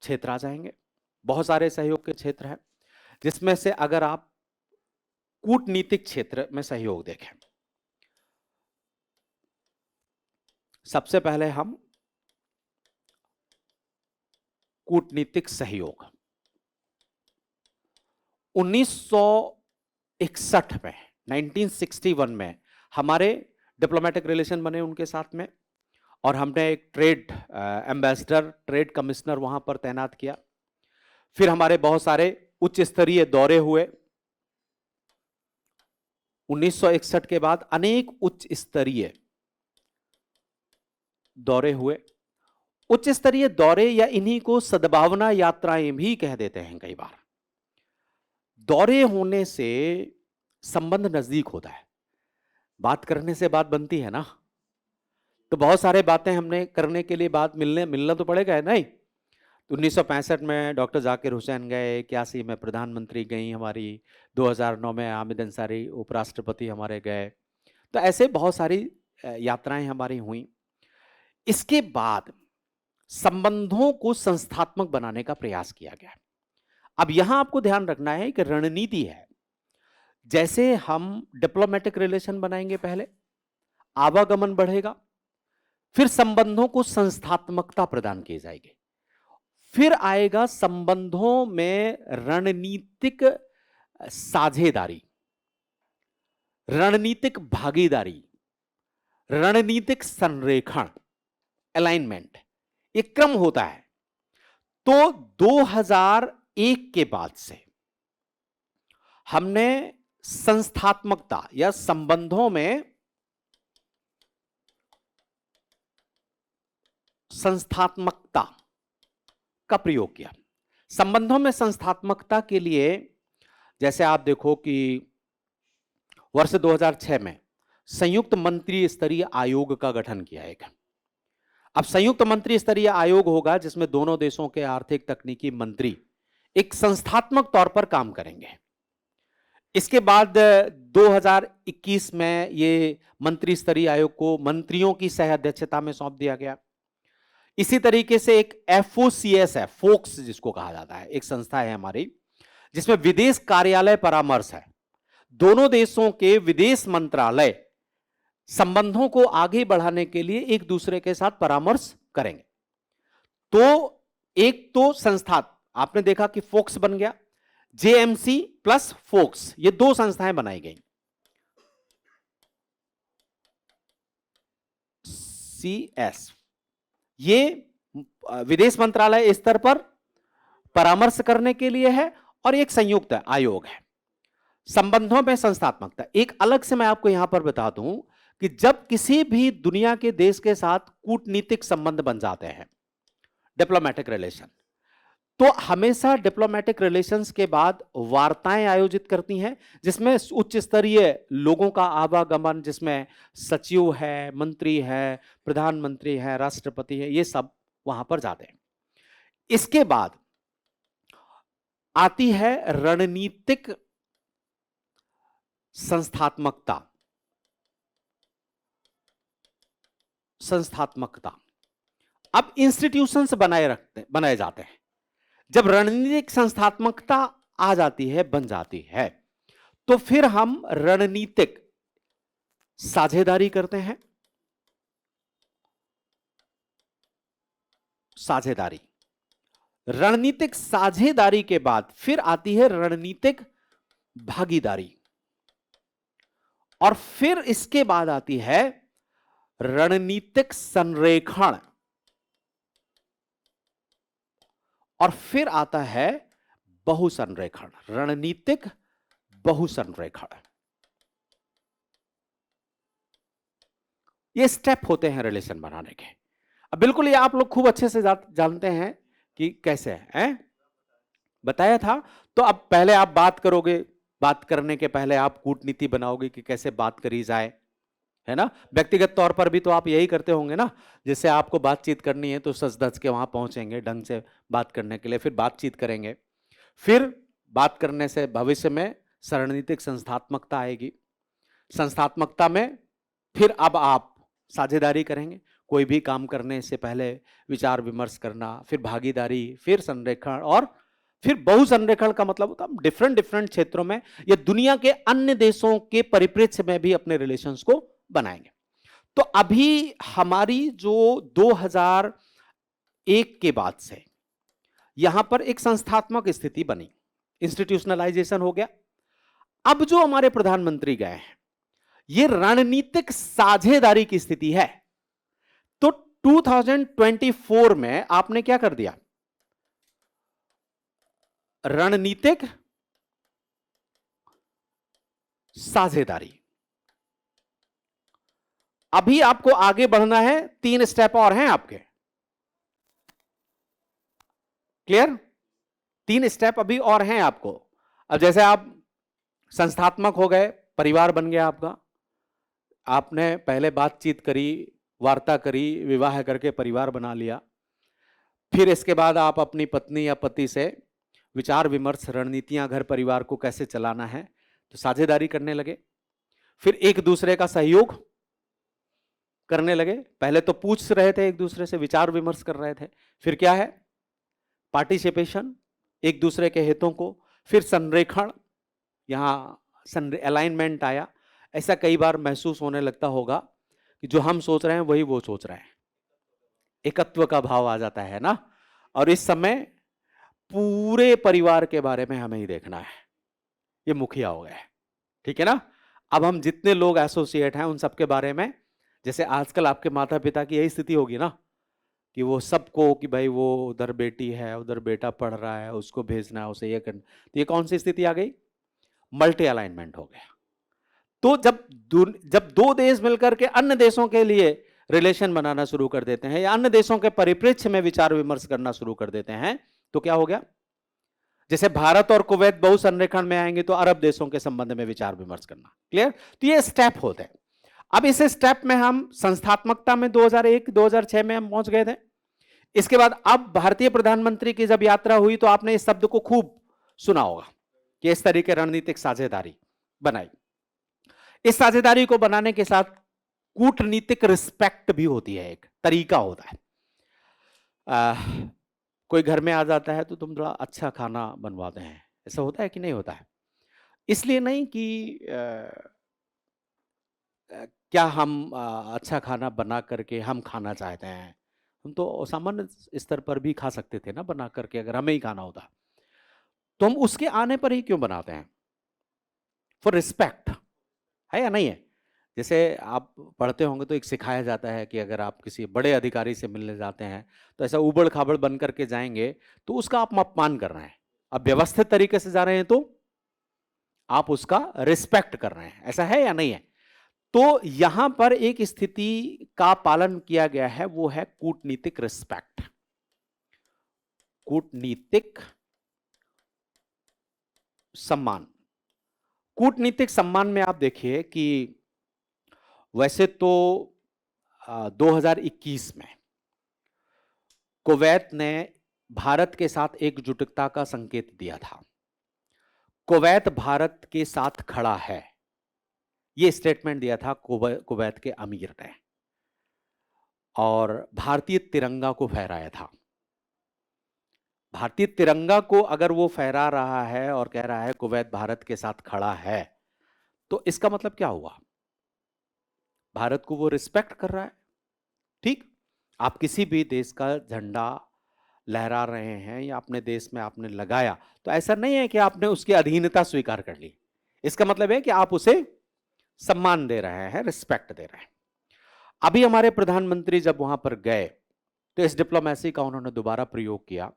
क्षेत्र आ जाएंगे, बहुत सारे सहयोग के क्षेत्र हैं, जिसमें से अगर आप कूटनीतिक क्षेत्र में सहयोग देखें, सबसे पहले हम कूटनीतिक सहयोग 1961 में 1961 में हमारे डिप्लोमेटिक रिलेशन बने उनके साथ में, और हमने एक ट्रेड एम्बेसडर, ट्रेड कमिश्नर वहां पर तैनात किया। फिर हमारे बहुत सारे उच्च स्तरीय दौरे हुए। 1961 के बाद अनेक उच्च स्तरीय दौरे हुए। उच्च स्तरीय दौरे या इन्हीं को सद्भावना यात्राएं भी कह देते हैं कई बार। दौरे होने से संबंध नजदीक होता है, बात करने से बात बनती है ना। तो बहुत सारे बातें हमने करने के लिए बात मिलना तो पड़ेगा नहीं। तो 1965 में डॉक्टर जाकिर हुसैन गए, 81 में प्रधानमंत्री गई हमारी, 2009 में हामिद अंसारी उपराष्ट्रपति हमारे गए। तो ऐसे बहुत सारी यात्राएं हमारी हुई। इसके बाद संबंधों को संस्थात्मक बनाने का प्रयास किया गया। अब यहां आपको ध्यान रखना है कि रणनीति है। जैसे हम डिप्लोमेटिक रिलेशन बनाएंगे, पहले आवागमन बढ़ेगा, फिर संबंधों को संस्थात्मकता प्रदान की जाएगी, फिर आएगा संबंधों में रणनीतिक साझेदारी, रणनीतिक भागीदारी, रणनीतिक संरेखण, अलाइनमेंट, एक क्रम होता है। तो 2001 के बाद से हमने संस्थात्मकता या संबंधों में संस्थात्मकता का प्रयोग किया। संबंधों में संस्थात्मकता के लिए जैसे आप देखो कि वर्ष 2006 में संयुक्त मंत्री स्तरीय आयोग का गठन किया है। अब संयुक्त मंत्री स्तरीय आयोग होगा जिसमें दोनों देशों के आर्थिक तकनीकी मंत्री एक संस्थात्मक तौर पर काम करेंगे। इसके बाद 2021 में ये मंत्री स्तरीय आयोग को मंत्रियों की सह अध्यक्षता में सौंप दिया गया। इसी तरीके से एक FOCS है, फोक्स जिसको कहा जाता है, एक संस्था है हमारी जिसमें विदेश कार्यालय परामर्श है। दोनों देशों के विदेश मंत्रालय संबंधों को आगे बढ़ाने के लिए एक दूसरे के साथ परामर्श करेंगे। तो एक तो संस्था आपने देखा कि फोक्स बन गया, JMC प्लस फोक्स, ये दो संस्थाएं बनाई गई। CS ये विदेश मंत्रालय स्तर पर परामर्श करने के लिए है और एक संयुक्त आयोग है। संबंधों में संस्थात्मकता एक अलग से मैं आपको यहां पर बता दूं कि जब किसी भी दुनिया के देश के साथ कूटनीतिक संबंध बन जाते हैं, डिप्लोमेटिक रिलेशन, तो हमेशा डिप्लोमेटिक रिलेशंस के बाद वार्ताएं आयोजित करती हैं जिसमें उच्च स्तरीय लोगों का आवागमन, जिसमें सचिव है, मंत्री है, प्रधानमंत्री है, राष्ट्रपति है, ये सब वहां पर जाते हैं। इसके बाद आती है रणनीतिक संस्थात्मकता। अब इंस्टीट्यूशंस बनाए जाते हैं। जब रणनीतिक संस्थात्मकता आ जाती है, बन जाती है, तो फिर हम रणनीतिक साझेदारी करते हैं। साझेदारी, रणनीतिक साझेदारी के बाद फिर आती है रणनीतिक भागीदारी, और फिर इसके बाद आती है रणनीतिक संरेखण, और फिर आता है बहुसंरेखण, रणनीतिक बहुसंरेखण। ये स्टेप होते हैं रिलेशन बनाने के। अब बिल्कुल ये आप लोग खूब अच्छे से जानते हैं कि कैसे है, बताया था। तो अब पहले आप बात करोगे, बात करने के पहले आप कूटनीति बनाओगे कि कैसे बात करी जाए, है ना। व्यक्तिगत तौर पर भी तो आप यही करते होंगे ना, जैसे आपको बातचीत करनी है तो सच धज के वहां पहुंचेंगे ढंग से बात करने के लिए, फिर बातचीत करेंगे। फिर बात करने से भविष्य में रणनीतिक संस्थात्मकता आएगी। संस्थात्मकता में फिर अब आप साझेदारी करेंगे, कोई भी काम करने से पहले विचार विमर्श करना, फिर भागीदारी, फिर संरेखण, और फिर बहुसंरेखण का मतलब होता है डिफरेंट डिफरेंट क्षेत्रों में या दुनिया के अन्य देशों के परिप्रेक्ष्य में भी अपने रिलेशंस को बनाएंगे। तो अभी हमारी जो 2001 के बाद से यहां पर एक संस्थात्मक स्थिति बनी, इंस्टीट्यूशनलाइजेशन हो गया। अब जो हमारे प्रधानमंत्री गए हैं, ये रणनीतिक साझेदारी की स्थिति है। तो 2024 में आपने क्या कर दिया, रणनीतिक साझेदारी। अभी आपको आगे बढ़ना है, 3 स्टेप और हैं आपके, क्लियर। 3 स्टेप अभी और हैं आपको। अब जैसे आप संस्थात्मक हो गए, परिवार बन गया आपका, आपने पहले बातचीत करी, वार्ता करी, विवाह करके परिवार बना लिया। फिर इसके बाद आप अपनी पत्नी या पति से विचार विमर्श, रणनीतियां, घर परिवार को कैसे चलाना है, तो साझेदारी करने लगे। फिर एक दूसरे का सहयोग करने लगे। पहले तो पूछ रहे थे एक दूसरे से, विचार विमर्श कर रहे थे। फिर क्या है, पार्टिसिपेशन, एक दूसरे के हितों को। फिर संरेखण, यहां अलाइनमेंट आया। ऐसा कई बार महसूस होने लगता होगा कि जो हम सोच रहे हैं वही वो सोच रहे हैं, एकत्व का भाव आ जाता है ना। और इस समय पूरे परिवार के बारे में हमें ही देखना है, ये मुखिया हो गया, ठीक है ना। अब हम जितने लोग एसोसिएट हैं उन सबके बारे में, जैसे आजकल आपके माता पिता की यही स्थिति होगी ना, कि वो सबको कि भाई वो उधर बेटी है, उधर बेटा पढ़ रहा है, उसको भेजना है, उसे ये करना। तो ये कौन सी स्थिति आ गई, मल्टी अलाइनमेंट हो गया। तो जब 2 देश मिलकर के अन्य देशों के लिए रिलेशन बनाना शुरू कर देते हैं या अन्य देशों के परिप्रेक्ष्य में विचार विमर्श करना शुरू कर देते हैं, तो क्या हो गया, जैसे भारत और कुवैत बहुसंरेखण में आएंगे तो अरब देशों के संबंध में विचार विमर्श करना, क्लियर। तो ये स्टेप होते हैं। अब इस स्टेप में हम संस्थात्मकता में 2001 2006 में हम पहुंच गए थे। इसके बाद अब भारतीय प्रधानमंत्री की जब यात्रा हुई तो आपने इस शब्द को खूब सुना होगा कि इस तरह की रणनीतिक साझेदारी बनाई। इस साझेदारी को बनाने के साथ कूटनीतिक रिस्पेक्ट भी होती है, एक तरीका होता है। कोई घर में आ जाता है तो तुम थोड़ा अच्छा खाना बनवाते हैं, ऐसा होता है कि नहीं होता है। इसलिए नहीं कि क्या हम अच्छा खाना बना करके हम खाना चाहते हैं, हम तो सामान्य स्तर पर भी खा सकते थे ना बना करके, अगर हमें ही खाना होता। तो हम उसके आने पर ही क्यों बनाते हैं, फॉर रिस्पेक्ट, है या नहीं है। जैसे आप पढ़ते होंगे तो एक सिखाया जाता है कि अगर आप किसी बड़े अधिकारी से मिलने जाते हैं तो ऐसा उबड़ खाबड़ बन करके जाएंगे तो उसका आप अपमान कर रहे हैं। अब व्यवस्थित तरीके से जा रहे हैं तो आप उसका रिस्पेक्ट कर रहे हैं, ऐसा है या नहीं है। तो यहां पर एक स्थिति का पालन किया गया है, वो है कूटनीतिक रिस्पेक्ट, कूटनीतिक सम्मान। कूटनीतिक सम्मान में आप देखिए कि वैसे तो 2021 में कुवैत ने भारत के साथ एकजुटता का संकेत दिया था। कुवैत भारत के साथ खड़ा है, यह स्टेटमेंट दिया था कुवैत के अमीर ने, और भारतीय तिरंगा को फहराया था। भारतीय तिरंगा को अगर वो फहरा रहा है और कह रहा है कुवैत भारत के साथ खड़ा है, तो इसका मतलब क्या हुआ, भारत को वो रिस्पेक्ट कर रहा है। ठीक, आप किसी भी देश का झंडा लहरा रहे हैं या अपने देश में आपने लगाया, तो ऐसा नहीं है कि आपने उसकी अधीनता स्वीकार कर ली। इसका मतलब है कि आप उसे सम्मान दे रहे हैं, रिस्पेक्ट दे रहे हैं। अभी हमारे प्रधानमंत्री जब वहां पर गए तो इस डिप्लोमेसी का उन्होंने दोबारा प्रयोग किया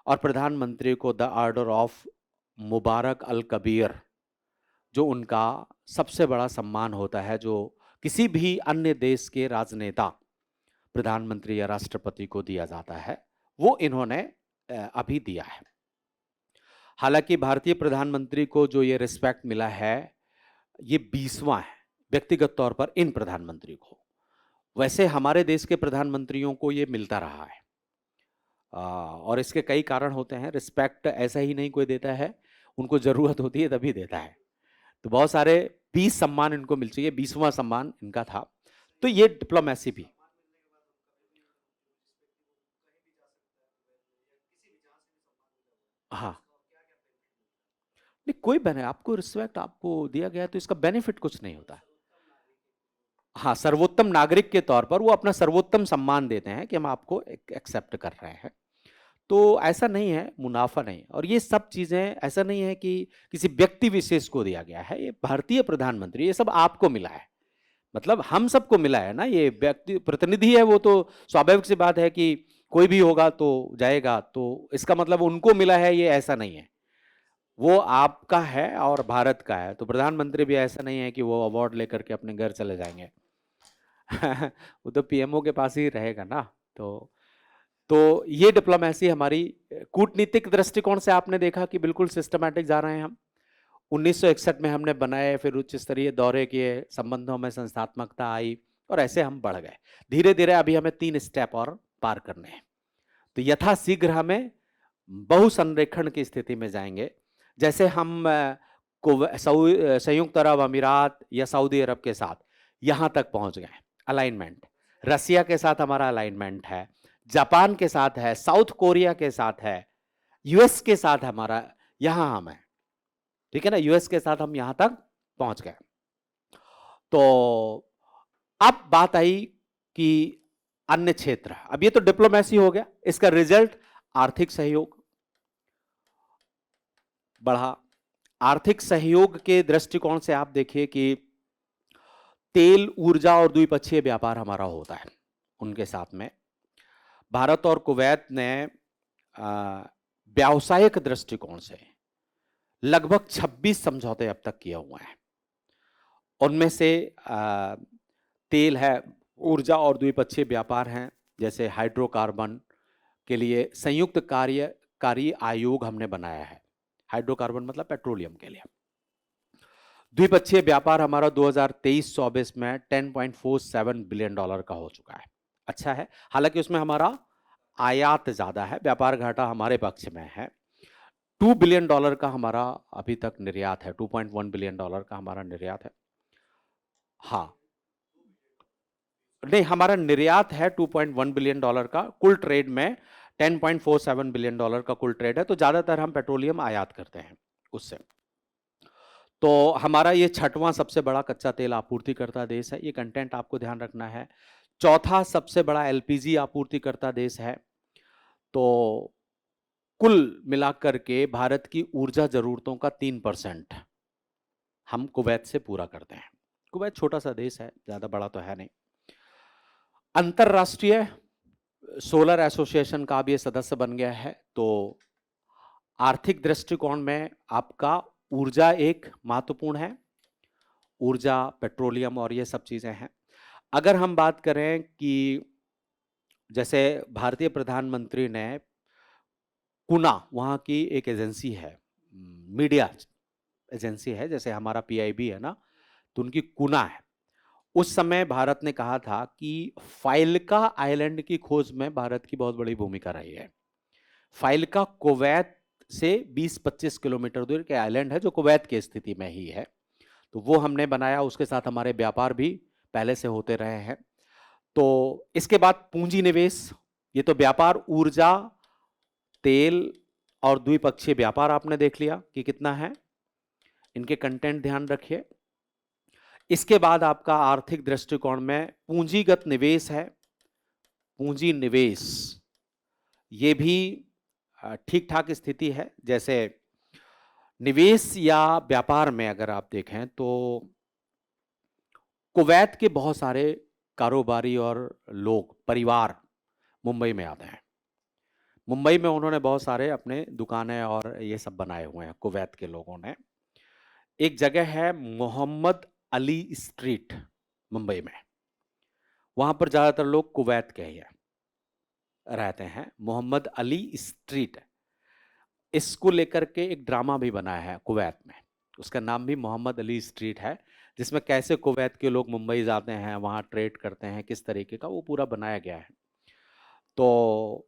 और प्रधानमंत्री को द ऑर्डर ऑफ मुबारक अल कबीर जो उनका सबसे बड़ा सम्मान होता है, जो किसी भी अन्य देश के राजनेता, प्रधानमंत्री या राष्ट्रपति को दिया जाता है, वो इन्होंने अभी दिया है। हालांकि भारतीय प्रधानमंत्री को जो ये रिस्पेक्ट मिला है, ये 20वां है व्यक्तिगत तौर पर इन प्रधानमंत्री को। वैसे हमारे देश के प्रधानमंत्रियों को ये मिलता रहा है, और इसके कई कारण होते हैं। रिस्पेक्ट ऐसा ही नहीं कोई देता है, उनको जरूरत होती है तभी देता है। तो बहुत सारे 20 सम्मान इनको मिल चुके, 20वां सम्मान इनका था। तो ये डिप्लोमेसी भी। हाँ, नहीं कोई बने, आपको रिस्पेक्ट आपको दिया गया तो इसका बेनिफिट कुछ नहीं होता है। हाँ, सर्वोत्तम नागरिक के तौर पर वो अपना सर्वोत्तम सम्मान देते हैं कि हम आपको एक्सेप्ट कर रहे हैं। तो ऐसा नहीं है, मुनाफा नहीं। और ये सब चीजें ऐसा नहीं है कि किसी व्यक्ति विशेष को दिया गया है, ये भारतीय प्रधानमंत्री, ये सब आपको मिला है, मतलब हम सबको मिला है ना। ये व्यक्ति प्रतिनिधि है, वो तो स्वाभाविक सी बात है कि कोई भी होगा तो जाएगा, तो इसका मतलब उनको मिला है, ये ऐसा नहीं है। वो आपका है और भारत का है। तो प्रधानमंत्री भी ऐसा नहीं है कि वो अवार्ड लेकर के अपने घर चले जाएंगे। वो तो पीएमओ के पास ही रहेगा ना। तो ये डिप्लोमेसी हमारी कूटनीतिक दृष्टिकोण से आपने देखा कि बिल्कुल सिस्टमैटिक जा रहे हैं हम। 1961 में हमने बनाए, फिर उच्च स्तरीय दौरे किए, संबंधों में संस्थात्मकता आई और ऐसे हम बढ़ गए। धीरे धीरे अभी हमें 3 स्टेप और पार करने हैं। तो यथाशीघ्र हमें बहुसंरेखण की स्थिति में जाएंगे। जैसे हम संयुक्त अरब अमीरात या सऊदी अरब के साथ यहां तक पहुंच गए, अलाइनमेंट। रसिया के साथ हमारा अलाइनमेंट है, जापान के साथ है, साउथ कोरिया के साथ है, यूएस के साथ हमारा, यहां हम है, ठीक है ना, यूएस के साथ हम यहां तक पहुंच गए। तो अब बात आई कि अन्य क्षेत्र, अब ये तो डिप्लोमेसी हो गया, इसका रिजल्ट आर्थिक सहयोग बढ़ा। आर्थिक सहयोग के दृष्टिकोण से आप देखिए कि तेल, ऊर्जा और द्विपक्षीय व्यापार हमारा होता है उनके साथ में। भारत और कुवैत ने व्यावसायिक दृष्टिकोण से लगभग 26 समझौते अब तक किए हुए हैं। उनमें से तेल है, ऊर्जा और द्विपक्षीय व्यापार हैं। जैसे हाइड्रोकार्बन के लिए संयुक्त कार्यकारी आयोग हमने बनाया है। हाइड्रोकार्बन मतलब पेट्रोलियम के लिए। द्विपक्षीय व्यापार हमारा 2023-24 में $10.47 बिलियन का हो चुका है। अच्छा है, हालांकि उसमें हमारा आयात ज्यादा है, व्यापार घाटा हमारे पक्ष में है। $2 बिलियन का हमारा अभी तक निर्यात है, $2.1 बिलियन का हमारा निर्यात है। हाँ, नहीं, हमारा निर्यात है $2.1 बिलियन का, कुल ट्रेड में $10.47 बिलियन का कुल ट्रेड है। तो ज्यादातर हम पेट्रोलियम आयात करते हैं उससे। तो हमारा ये 6वां सबसे बड़ा कच्चा तेल आपूर्तिकर्ता देश है, ये कंटेंट आपको ध्यान रखना है। 4था सबसे बड़ा एलपीजी आपूर्तिकर्ता देश है। तो कुल मिलाकर के भारत की ऊर्जा जरूरतों का 3% हम कुवैत से पूरा करते हैं। कुवैत छोटा सा देश है, ज्यादा बड़ा तो है नहीं। अंतरराष्ट्रीय सोलर एसोसिएशन का भी सदस्य बन गया है। तो आर्थिक दृष्टिकोण में आपका ऊर्जा एक महत्वपूर्ण है, ऊर्जा, पेट्रोलियम और ये सब चीजें हैं। अगर हम बात करें कि जैसे भारतीय प्रधानमंत्री ने कुना, वहां की एक एजेंसी है, मीडिया एजेंसी है, जैसे हमारा पीआईबी है ना, तो उनकी कुना है। उस समय भारत ने कहा था कि फाइलका आइलैंड की खोज में भारत की बहुत बड़ी भूमिका रही है। फाइलका कुवैत से 20-25 किलोमीटर दूर के आइलैंड है, जो कुवैत की स्थिति में ही है। तो वो हमने बनाया, उसके साथ हमारे व्यापार भी पहले से होते रहे हैं। तो इसके बाद पूंजी निवेश, ये तो व्यापार, ऊर्जा, तेल और द्विपक्षीय व्यापार आपने देख लिया कि कितना है, इनके कंटेंट ध्यान रखिए। इसके बाद आपका आर्थिक दृष्टिकोण में पूंजीगत निवेश है। पूंजी निवेश ये भी ठीक ठाक स्थिति है। जैसे निवेश या व्यापार में अगर आप देखें तो कुवैत के बहुत सारे कारोबारी और लोग, परिवार मुंबई में आते हैं। मुंबई में उन्होंने बहुत सारे अपने दुकानें और ये सब बनाए हुए हैं कुवैत के लोगों ने। एक जगह है मोहम्मद अली स्ट्रीट मुंबई में, वहां पर ज्यादातर लोग कुवैत के ही रहते हैं। मोहम्मद अली स्ट्रीट, इसको लेकर के एक ड्रामा भी बना है कुवैत में, उसका नाम भी मोहम्मद अली स्ट्रीट है, जिसमें कैसे कुवैत के लोग मुंबई जाते हैं, वहां ट्रेड करते हैं, किस तरीके का वो पूरा बनाया गया है। तो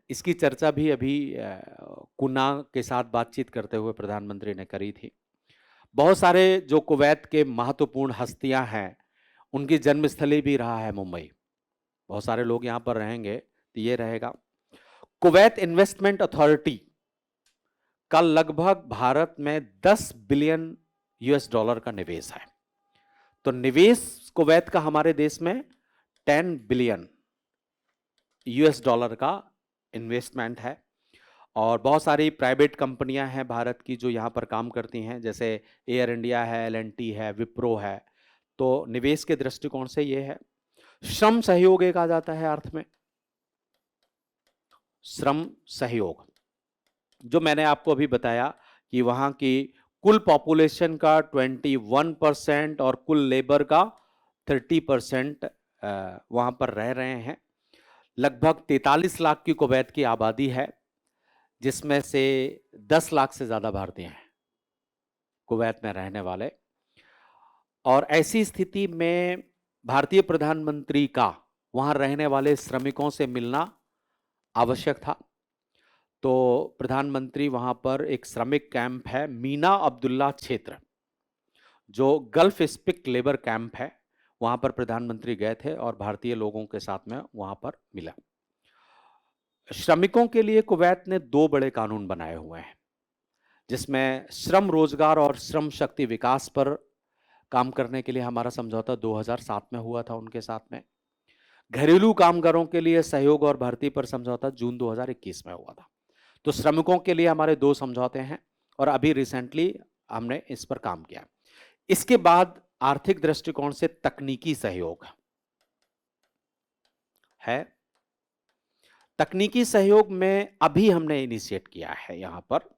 इसकी चर्चा भी अभी कुना के साथ बातचीत करते हुए प्रधानमंत्री ने करी थी। बहुत सारे जो कुवैत के महत्वपूर्ण हस्तियां हैं, उनकी जन्मस्थली भी रहा है मुंबई। बहुत सारे लोग यहां पर रहेंगे, तो ये रहेगा। कुवैत इन्वेस्टमेंट अथॉरिटी का लगभग भारत में 10 बिलियन यूएस डॉलर का निवेश है। तो निवेश कुवैत का हमारे देश में 10 बिलियन यूएस डॉलर का इन्वेस्टमेंट है। और बहुत सारी प्राइवेट कंपनियां हैं भारत की जो यहाँ पर काम करती हैं, जैसे एयर इंडिया है, एल&टी है, विप्रो है। तो निवेश के दृष्टिकोण से ये है। श्रम सहयोग एक आ जाता है अर्थ में, श्रम सहयोग, जो मैंने आपको अभी बताया कि वहां की कुल पॉपुलेशन का 21% और कुल लेबर का 30% वहां पर रह रहे हैं। लगभग 43 लाख की कुवैत की आबादी है, जिसमें से 10 लाख से ज्यादा भारतीय हैं कुवैत में रहने वाले। और ऐसी स्थिति में भारतीय प्रधानमंत्री का वहां रहने वाले श्रमिकों से मिलना आवश्यक था। तो प्रधानमंत्री वहां पर एक श्रमिक कैंप है मीना अब्दुल्ला क्षेत्र, जो गल्फ स्पिक लेबर कैंप है, वहां पर प्रधानमंत्री गए थे और भारतीय लोगों के साथ में वहां पर मिला। श्रमिकों के लिए कुवैत ने 2 बड़े कानून बनाए हुए हैं, जिसमें श्रम रोजगार और श्रम शक्ति विकास पर काम करने के लिए हमारा समझौता 2007 में हुआ था उनके साथ में। घरेलू कामगारों के लिए सहयोग और भर्ती पर समझौता जून 2021 में हुआ था। तो श्रमिकों के लिए हमारे 2 समझौते हैं और अभी रिसेंटली हमने इस पर काम किया। इसके बाद आर्थिक दृष्टिकोण से तकनीकी सहयोग है। तकनीकी सहयोग में अभी हमने इनिशिएट किया है यहां पर।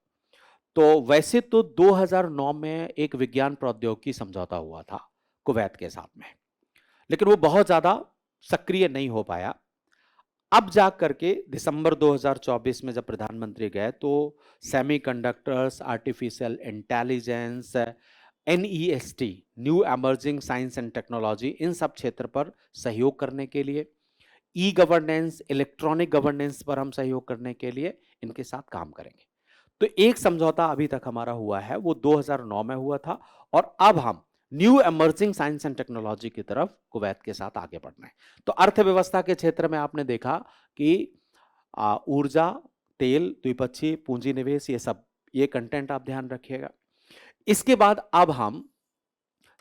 तो वैसे तो 2009 में एक विज्ञान प्रौद्योगिकी समझौता हुआ था कुवैत के साथ में, लेकिन वो बहुत ज्यादा सक्रिय नहीं हो पाया। अब जा करके दिसंबर 2024 में जब प्रधानमंत्री गए, तो semiconductors, artificial intelligence, NEST, new emerging science and technology, इन सब क्षेत्र पर सहयोग करने के लिए, ई गवर्नेंस, इलेक्ट्रॉनिक गवर्नेंस पर हम सहयोग करने के लिए इनके साथ काम करेंगे। तो एक समझौता अभी तक हमारा हुआ है, वो 2009 में हुआ था, और अब हम new emerging science and technology की तरफ कुवैत के साथ आगे बढ़ना है। तो अर्थव्यवस्था के क्षेत्र में आपने देखा कि ऊर्जा, तेल, द्विपक्षीय पूंजी निवेश, ये सब, ये कंटेंट आप ध्यान रखिएगा। इसके बाद अब हम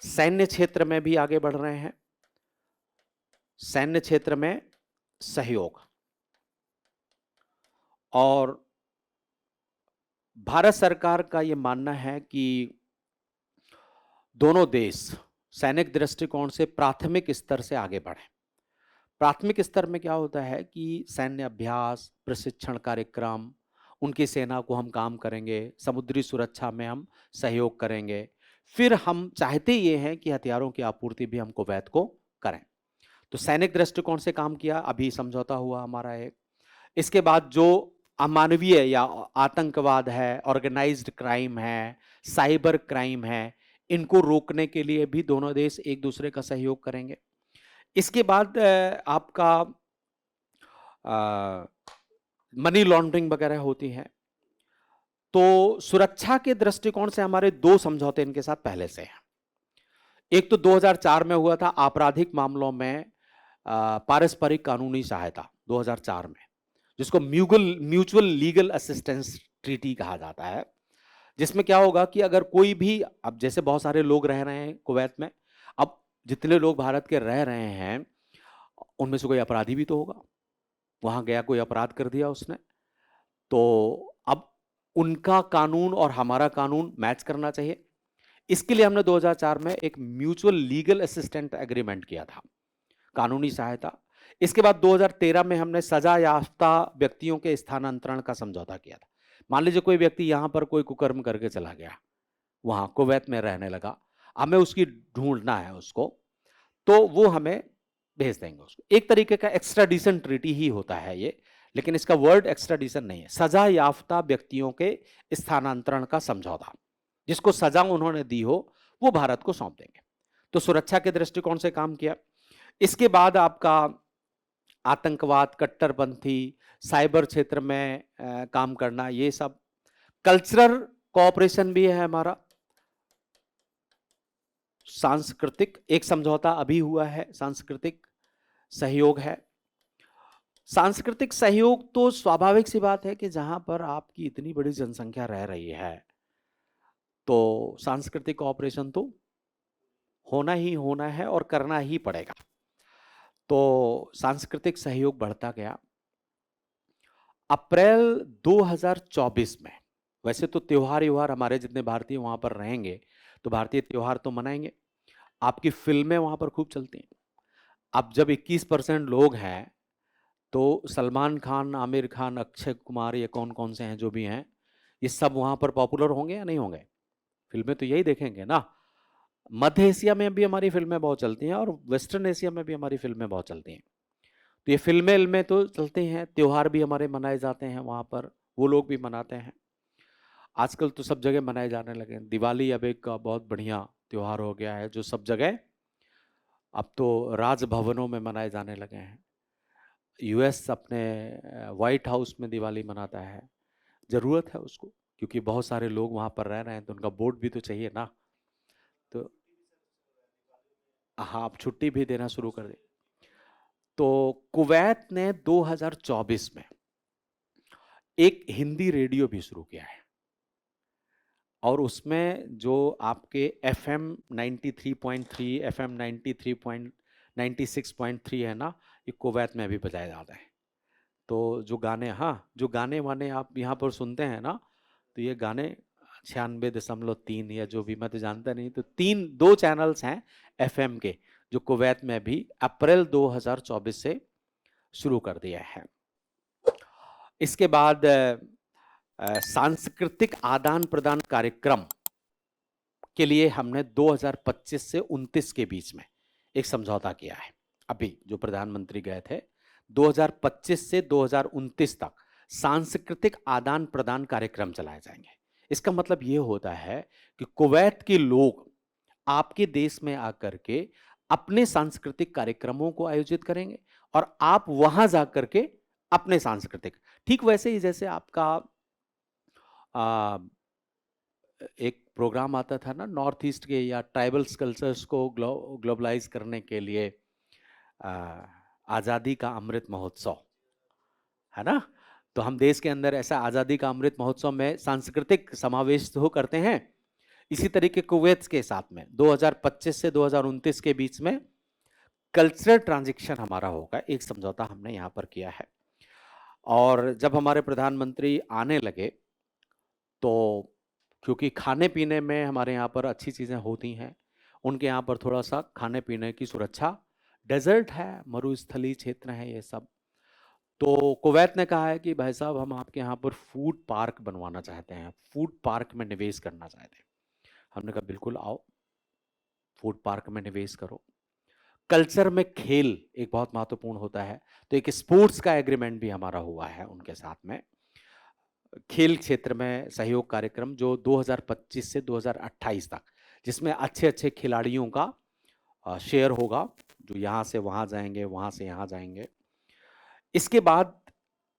सैन्य क्षेत्र में भी आगे बढ़ रहे हैं। सैन्य क्षेत्र में सहयोग, और भारत सरकार का यह मानना है कि दोनों देश सैनिक दृष्टिकोण से प्राथमिक स्तर से आगे बढ़े। प्राथमिक स्तर में क्या होता है कि सैन्य अभ्यास, प्रशिक्षण कार्यक्रम, उनकी सेना को हम काम करेंगे, समुद्री सुरक्षा में हम सहयोग करेंगे। फिर हम चाहते ये हैं कि हथियारों की आपूर्ति भी हम कुवैत को करें। तो सैनिक दृष्टिकोण से काम किया, अभी समझौता हुआ हमारा एक। इसके बाद जो अमानवीय या आतंकवाद है, ऑर्गेनाइज्ड क्राइम है, साइबर क्राइम है, इनको रोकने के लिए भी दोनों देश एक दूसरे का सहयोग करेंगे। इसके बाद आपका मनी लॉन्ड्रिंग वगैरह होती है। तो सुरक्षा के दृष्टिकोण से हमारे 2 समझौते इनके साथ पहले से हैं। एक तो 2004 में हुआ था आपराधिक मामलों में पारस्परिक कानूनी सहायता 2004 में, जिसको म्यूचुअल लीगल असिस्टेंस ट्रीटी कहा जाता है, जिसमें क्या होगा कि अगर कोई भी, अब जैसे बहुत सारे लोग रह रहे हैं कुवैत में, अब जितने लोग भारत के रह रहे हैं उनमें से कोई अपराधी भी तो होगा, वहां गया कोई अपराध कर दिया उसने, तो अब उनका कानून और हमारा कानून मैच करना चाहिए। इसके लिए हमने 2004 में एक म्यूचुअल लीगल असिस्टेंट एग्रीमेंट किया था, कानूनी सहायता। इसके बाद 2013 में हमने सजा याफ्ता व्यक्तियों के स्थानांतरण का समझौता किया था। मान लीजिए कोई व्यक्ति यहां पर कोई कुकर्म करके चला गया, वहां कुवैत में रहने लगा, हमें उसकी ढूंढना है उसको, तो वो हमें भेज देंगे उसको। एक तरीके का एक्स्ट्राडिशन ट्रीटी ही होता है ये, लेकिन इसका वर्ड एक्स्ट्राडिशन नहीं है, सजा याफ्ता व्यक्तियों के स्थानांतरण का समझौता। जिसको सजा उन्होंने दी हो वो भारत को सौंप देंगे। तो सुरक्षा के दृष्टिकोण से काम किया। इसके बाद आपका आतंकवाद, कट्टरपंथी, साइबर क्षेत्र में काम करना, ये सब। कल्चरल कोऑपरेशन भी है हमारा। सांस्कृतिक एक समझौता अभी हुआ है, सांस्कृतिक सहयोग है। सांस्कृतिक सहयोग तो स्वाभाविक सी बात है कि जहां पर आपकी इतनी बड़ी जनसंख्या रह रही है तो सांस्कृतिक कोऑपरेशन तो होना ही होना है और करना ही पड़ेगा। तो सांस्कृतिक सहयोग बढ़ता गया। अप्रैल 2024 में, वैसे तो त्योहार हमारे जितने भारतीय वहां पर रहेंगे तो भारतीय त्योहार तो मनाएंगे, आपकी फिल्में वहां पर खूब चलती हैं। अब जब 21% लोग हैं तो सलमान खान, आमिर खान, अक्षय कुमार, ये कौन कौन से हैं जो भी हैं, ये सब वहां पर पॉपुलर होंगे या नहीं होंगे? फिल्में तो यही देखेंगे ना। मध्य एशिया में भी हमारी फिल्में बहुत चलती हैं और वेस्टर्न एशिया में भी हमारी फिल्में बहुत चलती हैं। तो ये फिल्में तो चलती हैं, त्योहार भी हमारे मनाए जाते हैं वहाँ पर, वो लोग भी मनाते हैं। आजकल तो सब जगह मनाए जाने लगे हैं। दिवाली अब एक बहुत बढ़िया त्योहार हो गया है जो सब जगह अब तो राजभवनों में मनाए जाने लगे हैं। यूएस अपने व्हाइट हाउस में दिवाली मनाता है। ज़रूरत है उसको, क्योंकि बहुत सारे लोग वहाँ पर रह रहे हैं तो उनका वोट भी तो चाहिए ना। तो हाँ, अब छुट्टी भी देना शुरू कर दी। तो कुवैत ने 2024 में एक हिंदी रेडियो भी शुरू किया है और उसमें जो आपके FM 93.3, FM 96.3 है ना, ये कुवैत में भी बजाए जाते हैं। तो जो गाने, हाँ, जो गाने वाने आप यहाँ पर सुनते हैं ना, तो ये गाने 96.3 या जो भी, मैं तो जानता नहीं, तो 2 चैनल्स हैं FM के जो कुवैत में भी अप्रैल 2024 से शुरू कर दिया है। इसके बाद सांस्कृतिक आदान प्रदान कार्यक्रम के लिए हमने 2025 से 29 के बीच में एक समझौता किया है। अभी जो प्रधानमंत्री गए थे, 2025 से 2029 तक सांस्कृतिक आदान प्रदान कार्यक्रम चलाए जाएंगे। इसका मतलब ये होता है कि कुवैत के लोग आपके देश में आकर के अपने सांस्कृतिक कार्यक्रमों को आयोजित करेंगे और आप वहां जाकर के अपने सांस्कृतिक, ठीक वैसे ही जैसे आपका एक प्रोग्राम आता था ना नॉर्थ ईस्ट के या ट्राइबल्स कल्चर्स को ग्लोबलाइज करने के लिए, आज़ादी का अमृत महोत्सव, है ना। तो हम देश के अंदर ऐसा आज़ादी का अमृत महोत्सव में सांस्कृतिक समावेश तो करते हैं। इसी तरीके कुवैत के साथ में 2025 से 2029 के बीच में कल्चरल ट्रांजिशन हमारा होगा, एक समझौता हमने यहाँ पर किया है। और जब हमारे प्रधानमंत्री आने लगे तो क्योंकि खाने पीने में हमारे यहाँ पर अच्छी चीज़ें होती हैं, उनके यहाँ पर थोड़ा सा खाने पीने की सुरक्षा, डेजर्ट है, मरुस्थलीय क्षेत्र है ये सब। तो कुवैत ने कहा है कि भाई साहब हम आपके यहाँ पर फूड पार्क बनवाना चाहते हैं, फूड पार्क में निवेश करना चाहते हैं। हमने कहा बिल्कुल आओ, फूड पार्क में निवेश करो। कल्चर में खेल एक बहुत महत्वपूर्ण होता है, तो एक स्पोर्ट्स का एग्रीमेंट भी हमारा हुआ है उनके साथ में। खेल क्षेत्र में सहयोग कार्यक्रम जो 2025 से 2028 तक, जिसमें अच्छे अच्छे खिलाड़ियों का शेयर होगा, जो यहाँ से वहाँ जाएंगे, वहाँ से यहाँ जाएंगे। इसके बाद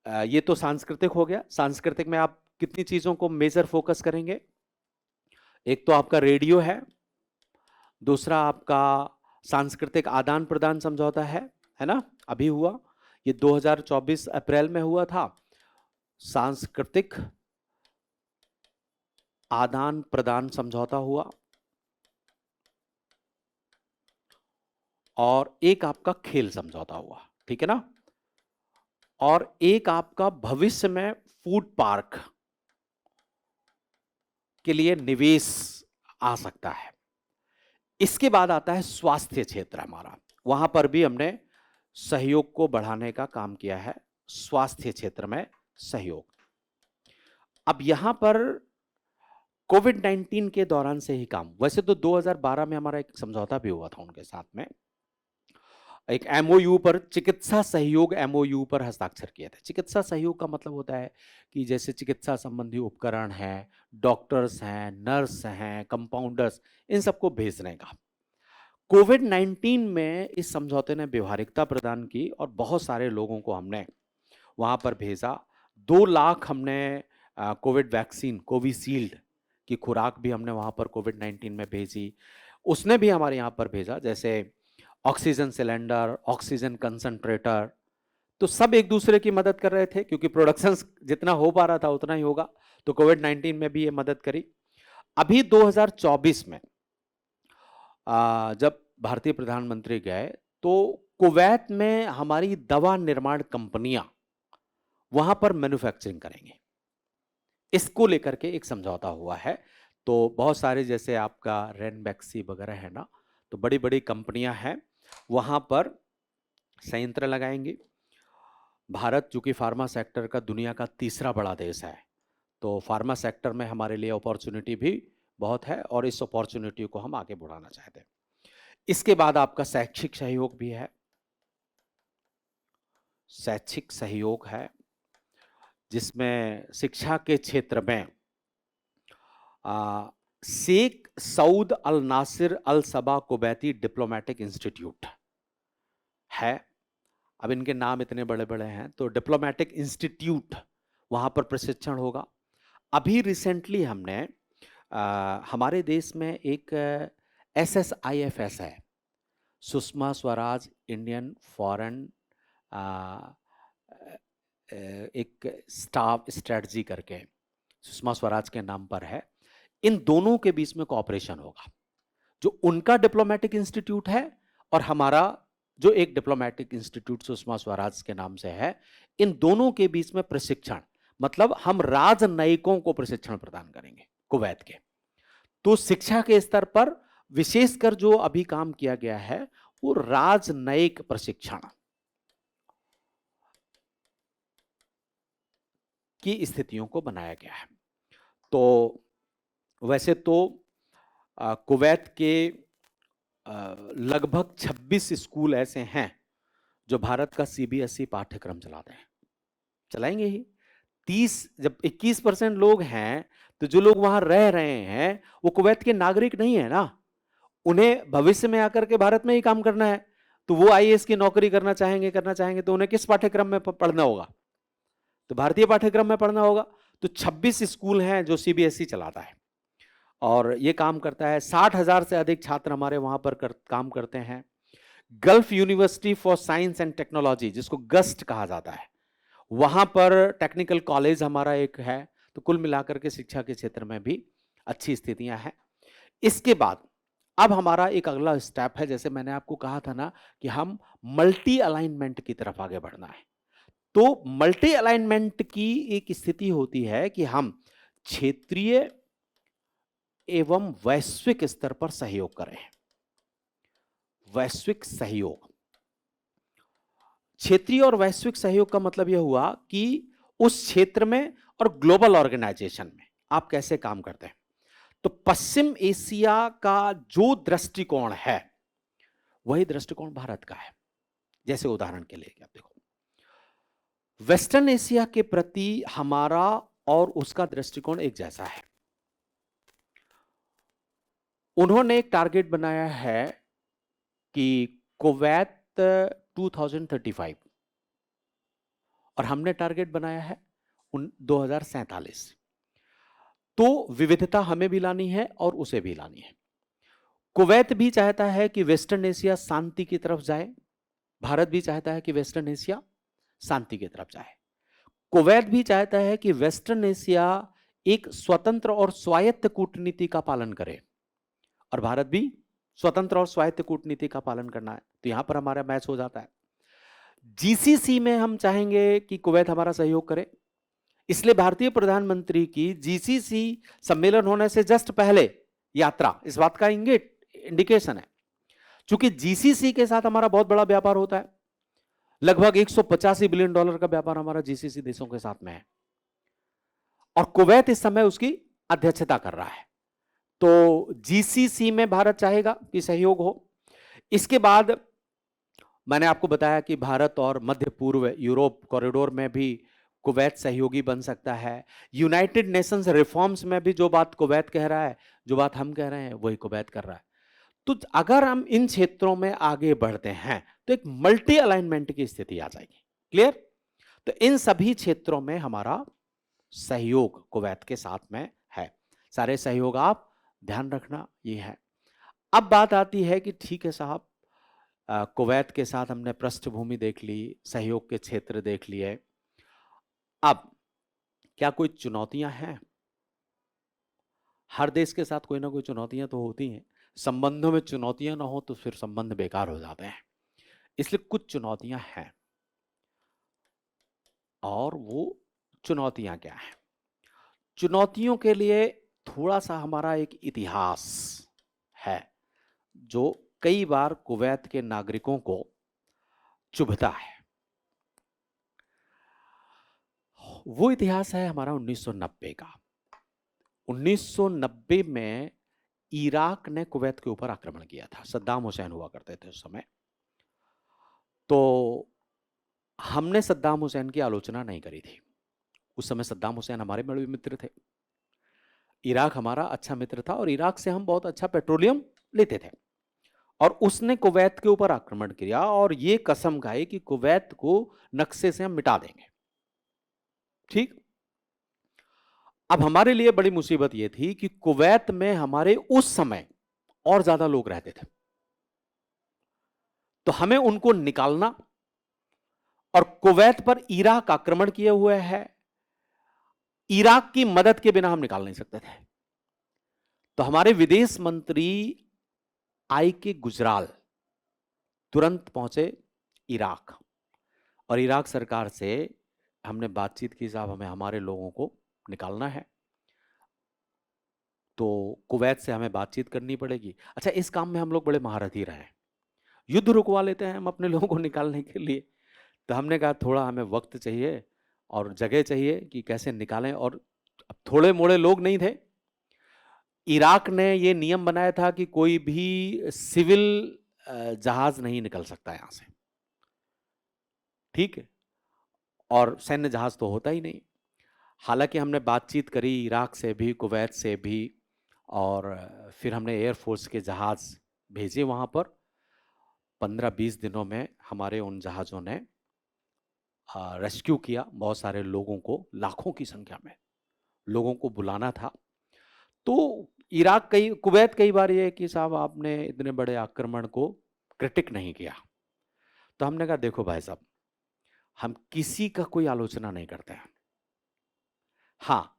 ये तो सांस्कृतिक हो गया। सांस्कृतिक में आप कितनी चीज़ों को मेजर फोकस करेंगे? एक तो आपका रेडियो है, दूसरा आपका सांस्कृतिक आदान प्रदान समझौता है ना, अभी हुआ, ये 2024 अप्रैल में हुआ था। सांस्कृतिक आदान प्रदान समझौता हुआ और एक आपका खेल समझौता हुआ, ठीक है ना। और एक आपका भविष्य में फूड पार्क के लिए निवेश आ सकता है। इसके बाद आता है स्वास्थ्य क्षेत्र हमारा, वहां पर भी हमने सहयोग को बढ़ाने का काम किया है, स्वास्थ्य क्षेत्र में सहयोग। अब यहां पर कोविड 19 के दौरान से ही काम, वैसे तो 2012 में हमारा एक समझौता भी हुआ था उनके साथ में, एक एमओयू पर, चिकित्सा सहयोग एमओयू पर हस्ताक्षर किए थे। चिकित्सा सहयोग का मतलब होता है कि जैसे चिकित्सा संबंधी उपकरण हैं, डॉक्टर्स हैं, नर्स हैं, कंपाउंडर्स, इन सबको भेजने का। कोविड 19 में इस समझौते ने व्यवहारिकता प्रदान की और बहुत सारे लोगों को हमने वहां पर भेजा। 2 लाख हमने कोविड वैक्सीन कोविशील्ड की खुराक भी हमने वहां पर कोविड 19 में भेजी। उसने भी हमारे यहाँ पर भेजा, जैसे ऑक्सीजन सिलेंडर, ऑक्सीजन कंसंट्रेटर, तो सब एक दूसरे की मदद कर रहे थे क्योंकि प्रोडक्शन जितना हो पा रहा था उतना ही होगा, तो कोविड 19 में भी ये मदद करी। अभी 2024 में जब भारतीय प्रधानमंत्री गए तो कुवैत में हमारी दवा निर्माण कंपनियां वहां पर मैन्युफैक्चरिंग करेंगे, इसको लेकर के एक समझौता हुआ है। तो बहुत सारे जैसे आपका रेनबैक्सी वगैरह है ना, तो बड़ी बड़ी कंपनियां हैं वहां पर संयंत्र लगाएंगे। भारत चूंकि फार्मा सेक्टर का दुनिया का तीसरा बड़ा देश है, तो फार्मा सेक्टर में हमारे लिए अपॉर्चुनिटी भी बहुत है और इस अपॉर्चुनिटी को हम आगे बढ़ाना चाहते हैं। इसके बाद आपका शैक्षिक सहयोग भी है। शैक्षिक सहयोग है जिसमें शिक्षा के क्षेत्र में शेख सऊद अल नासिर अल सबा कुवैती डिप्लोमेटिक इंस्टीट्यूट है। अब इनके नाम इतने बड़े बड़े हैं, तो डिप्लोमेटिक इंस्टीट्यूट वहां पर प्रशिक्षण होगा। अभी रिसेंटली हमने हमारे देश में एक SSIFS है, सुषमा स्वराज इंडियन फॉरेन एक स्टाफ स्ट्रेटजी करके सुषमा स्वराज के नाम पर है। इन दोनों के बीच में कोऑपरेशन होगा, जो उनका डिप्लोमेटिक इंस्टीट्यूट है और हमारा जो एक डिप्लोमेटिक इंस्टीट्यूट सुषमा स्वराज के नाम से है, इन दोनों के बीच में प्रशिक्षण, मतलब हम राजनयिकों को प्रशिक्षण प्रदान करेंगे कुवैत के। तो शिक्षा के स्तर पर विशेषकर जो अभी काम किया गया है वो राजनयिक प्रशिक्षण की स्थितियों को बनाया गया है। तो वैसे तो कुवैत के लगभग 26 स्कूल ऐसे हैं जो भारत का CBSE पाठ्यक्रम चलाते हैं, चलाएंगे ही। 21% लोग हैं, तो जो लोग वहां रह रहे हैं वो कुवैत के नागरिक नहीं है ना, उन्हें भविष्य में आकर के भारत में ही काम करना है। तो वो IAS की नौकरी करना चाहेंगे तो उन्हें किस पाठ्यक्रम में पढ़ना होगा? तो भारतीय पाठ्यक्रम में पढ़ना होगा। तो 26 स्कूल हैं जो CBSE चलाता है और ये काम करता है। 60,000 से अधिक छात्र हमारे वहां पर काम करते हैं। Gulf university for science and technology, जिसको गस्ट कहा जाता है, वहां पर टेक्निकल कॉलेज हमारा एक है। तो कुल मिलाकर के शिक्षा के क्षेत्र में भी अच्छी स्थितियां हैं। इसके बाद अब हमारा एक अगला स्टेप है, जैसे मैंने आपको कहा था ना कि हम मल्टी अलाइनमेंट की तरफ आगे बढ़ना है। तो मल्टी अलाइनमेंट की एक स्थिति होती है कि हम क्षेत्रीय एवं वैश्विक स्तर पर सहयोग करें। वैश्विक सहयोग, क्षेत्रीय और वैश्विक सहयोग का मतलब यह हुआ कि उस क्षेत्र में और ग्लोबल ऑर्गेनाइजेशन में आप कैसे काम करते हैं। तो पश्चिम एशिया का जो दृष्टिकोण है वही दृष्टिकोण भारत का है। जैसे उदाहरण के लिए आप देखो, वेस्टर्न एशिया के प्रति हमारा और उसका दृष्टिकोण एक जैसा है। उन्होंने एक टारगेट बनाया है कि कुवैत 2035 और हमने टारगेट बनाया है 2047। तो विविधता हमें भी लानी है और उसे भी लानी है। कुवैत भी चाहता है कि वेस्टर्न एशिया शांति की तरफ जाए, भारत भी चाहता है कि वेस्टर्न एशिया शांति की तरफ जाए। कुवैत भी चाहता है कि वेस्टर्न एशिया एक स्वतंत्र और स्वायत्त कूटनीति का पालन करे और भारत भी स्वतंत्र और स्वायत्त कूटनीति का पालन करना है। तो यहां पर हमारा मैच हो जाता है। GCC में हम चाहेंगे कि कुवैत हमारा सहयोग करे, इसलिए भारतीय प्रधानमंत्री की GCC सम्मेलन होने से जस्ट पहले यात्रा इस बात का इंडिकेशन है। चूंकि GCC के साथ हमारा बहुत बड़ा व्यापार होता है, लगभग $185 बिलियन का व्यापार हमारा GCC देशों के साथ में है और कुवैत इस समय उसकी अध्यक्षता कर रहा है, तो जीसीसी में भारत चाहेगा कि सहयोग हो। इसके बाद मैंने आपको बताया कि भारत और मध्य पूर्व यूरोप कॉरिडोर में भी कुवैत सहयोगी बन सकता है। यूनाइटेड नेशंस रिफॉर्म्स में भी जो बात कुवैत कह रहा है, जो बात हम कह रहे हैं, वही कुवैत कर रहा है। तो अगर हम इन क्षेत्रों में आगे बढ़ते हैं तो एक मल्टी अलाइनमेंट की स्थिति आ जाएगी। क्लियर? तो इन सभी क्षेत्रों में हमारा सहयोग कुवैत के साथ में है। सारे सहयोग आप ध्यान रखना, ये है। अब बात आती है कि ठीक है साहब, कुवैत के साथ हमने पृष्ठभूमि देख ली, सहयोग के क्षेत्र देख लिए, अब क्या कोई चुनौतियां हैं? हर देश के साथ कोई ना कोई चुनौतियां तो होती हैं। संबंधों में चुनौतियां ना हो तो फिर संबंध बेकार हो जाते हैं, इसलिए कुछ चुनौतियां हैं। और वो चुनौतियां क्या हैं? चुनौतियों के लिए थोड़ा सा हमारा एक इतिहास है जो कई बार कुवैत के नागरिकों को चुभता है। वो इतिहास है हमारा 1990 का। 1990 में इराक ने कुवैत के ऊपर आक्रमण किया था। सद्दाम हुसैन हुआ करते थे उस समय। तो हमने सद्दाम हुसैन की आलोचना नहीं करी थी। उस समय सद्दाम हुसैन हमारे बड़े मित्र थे, इराक हमारा अच्छा मित्र था और इराक से हम बहुत अच्छा पेट्रोलियम लेते थे। और उसने कुवैत के ऊपर आक्रमण किया और ये कसम खाई कि कुवैत को नक्शे से हम मिटा देंगे। ठीक? अब हमारे लिए बड़ी मुसीबत यह थी कि कुवैत में हमारे उस समय और ज्यादा लोग रहते थे, तो हमें उनको निकालना, और कुवैत पर इराक आक्रमण किए हुए है, इराक की मदद के बिना हम निकाल नहीं सकते थे। तो हमारे विदेश मंत्री आई के गुजराल तुरंत पहुंचे इराक, और इराक सरकार से हमने बातचीत की, साहब हमें हमारे लोगों को निकालना है, तो कुवैत से हमें बातचीत करनी पड़ेगी। अच्छा, इस काम में हम लोग बड़े महारथी रहे हैं, युद्ध रुकवा लेते हैं हम अपने लोगों को निकालने के लिए। तो हमने कहा थोड़ा हमें वक्त चाहिए और जगह चाहिए कि कैसे निकालें, और अब थोड़े मोड़े लोग नहीं थे। इराक ने ये नियम बनाया था कि कोई भी सिविल जहाज नहीं निकल सकता यहां से, ठीक है, और सैन्य जहाज तो होता ही नहीं। हालांकि हमने बातचीत करी इराक से भी, कुवैत से भी, और फिर हमने एयरफोर्स के जहाज भेजे वहां पर। 15-20 दिनों में हमारे उन जहाज़ों ने रेस्क्यू किया बहुत सारे लोगों को, लाखों की संख्या में लोगों को बुलाना था। तो इराक कुवैत कई बार ये कि साहब आपने इतने बड़े आक्रमण को क्रिटिक नहीं किया। तो हमने कहा देखो भाई साहब, हम किसी का कोई आलोचना नहीं करते हैं। हाँ,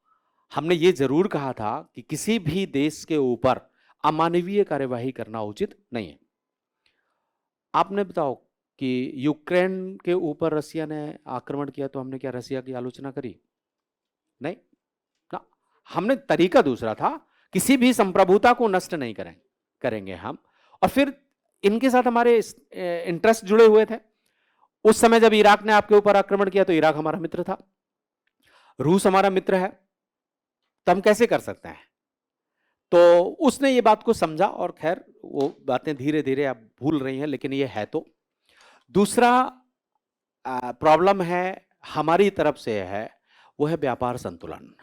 हमने ये जरूर कहा था कि किसी भी देश के ऊपर अमानवीय कार्यवाही करना उचित नहीं है। आपने बताओ कि यूक्रेन के ऊपर रसिया ने आक्रमण किया तो हमने क्या रसिया की आलोचना करी? नहीं ना, हमने तरीका दूसरा था, किसी भी संप्रभुता को नष्ट नहीं करेंगे हम। और फिर इनके साथ हमारे इंटरेस्ट जुड़े हुए थे। उस समय जब इराक ने आपके ऊपर आक्रमण किया तो इराक हमारा मित्र था, रूस हमारा मित्र है, तो हम कैसे कर सकते हैं? तो उसने ये बात को समझा, और खैर वो बातें धीरे धीरे अब भूल रही हैं, लेकिन ये है। तो दूसरा प्रॉब्लम है हमारी तरफ से है, वो है व्यापार संतुलन।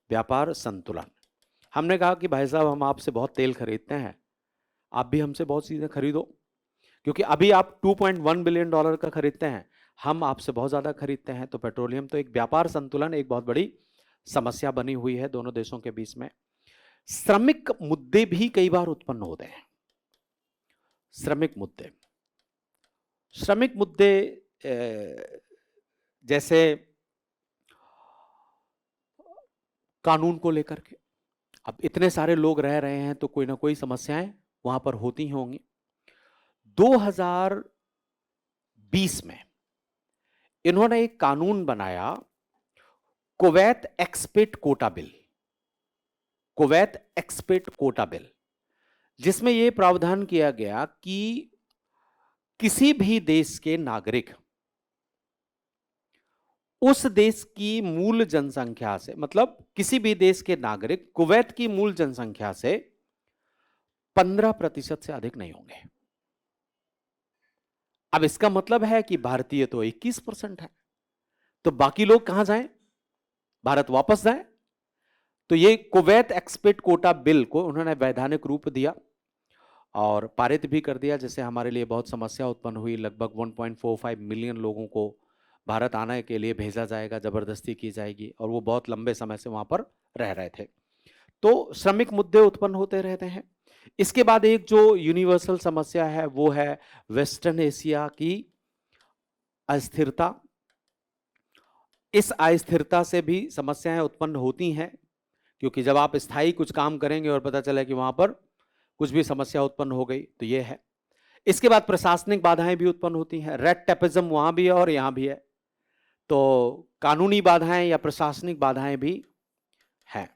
व्यापार संतुलन, हमने कहा कि भाई साहब हम आपसे बहुत तेल खरीदते हैं, आप भी हमसे बहुत चीजें खरीदो, क्योंकि अभी आप $2.1 बिलियन का खरीदते हैं, हम आपसे बहुत ज्यादा खरीदते हैं। तो पेट्रोलियम, तो एक व्यापार संतुलन एक बहुत बड़ी समस्या बनी हुई है दोनों देशों के बीच में। श्रमिक मुद्दे भी कई बार उत्पन्न होते हैं। श्रमिक मुद्दे जैसे कानून को लेकर के, अब इतने सारे लोग रह रहे हैं तो कोई ना कोई समस्याएं वहां पर होती होंगी। 2020 में इन्होंने एक कानून बनाया, Kuwait expert quota bill. Kuwait expert quota bill, जिसमें यह प्रावधान किया गया कि किसी भी देश के नागरिक उस देश की मूल जनसंख्या से, मतलब किसी भी देश के नागरिक कुवैत की मूल जनसंख्या से 15% से अधिक नहीं होंगे। अब इसका मतलब है कि भारतीय तो 21% है, तो बाकी लोग कहां जाएं? भारत वापस जाएं? तो ये कुवैत एक्सपेट कोटा बिल को उन्होंने वैधानिक रूप दिया और पारित भी कर दिया, जिससे हमारे लिए बहुत समस्या उत्पन्न हुई। लगभग 1.45 मिलियन लोगों को भारत आने के लिए भेजा जाएगा, जबरदस्ती की जाएगी, और वो बहुत लंबे समय से वहां पर रह रहे थे। तो श्रमिक मुद्दे उत्पन्न होते रहते हैं। इसके बाद एक जो यूनिवर्सल समस्या है वो है वेस्टर्न एशिया की अस्थिरता। इस अस्थिरता से भी समस्याएं उत्पन्न होती हैं, क्योंकि जब आप स्थायी कुछ काम करेंगे और पता चला कि वहां पर कुछ भी समस्या उत्पन्न हो गई, तो ये है। इसके बाद प्रशासनिक बाधाएं भी उत्पन्न होती हैं। रेड टेपिज्म वहां भी है और यहां भी है, तो कानूनी बाधाएं या प्रशासनिक बाधाएं भी हैं।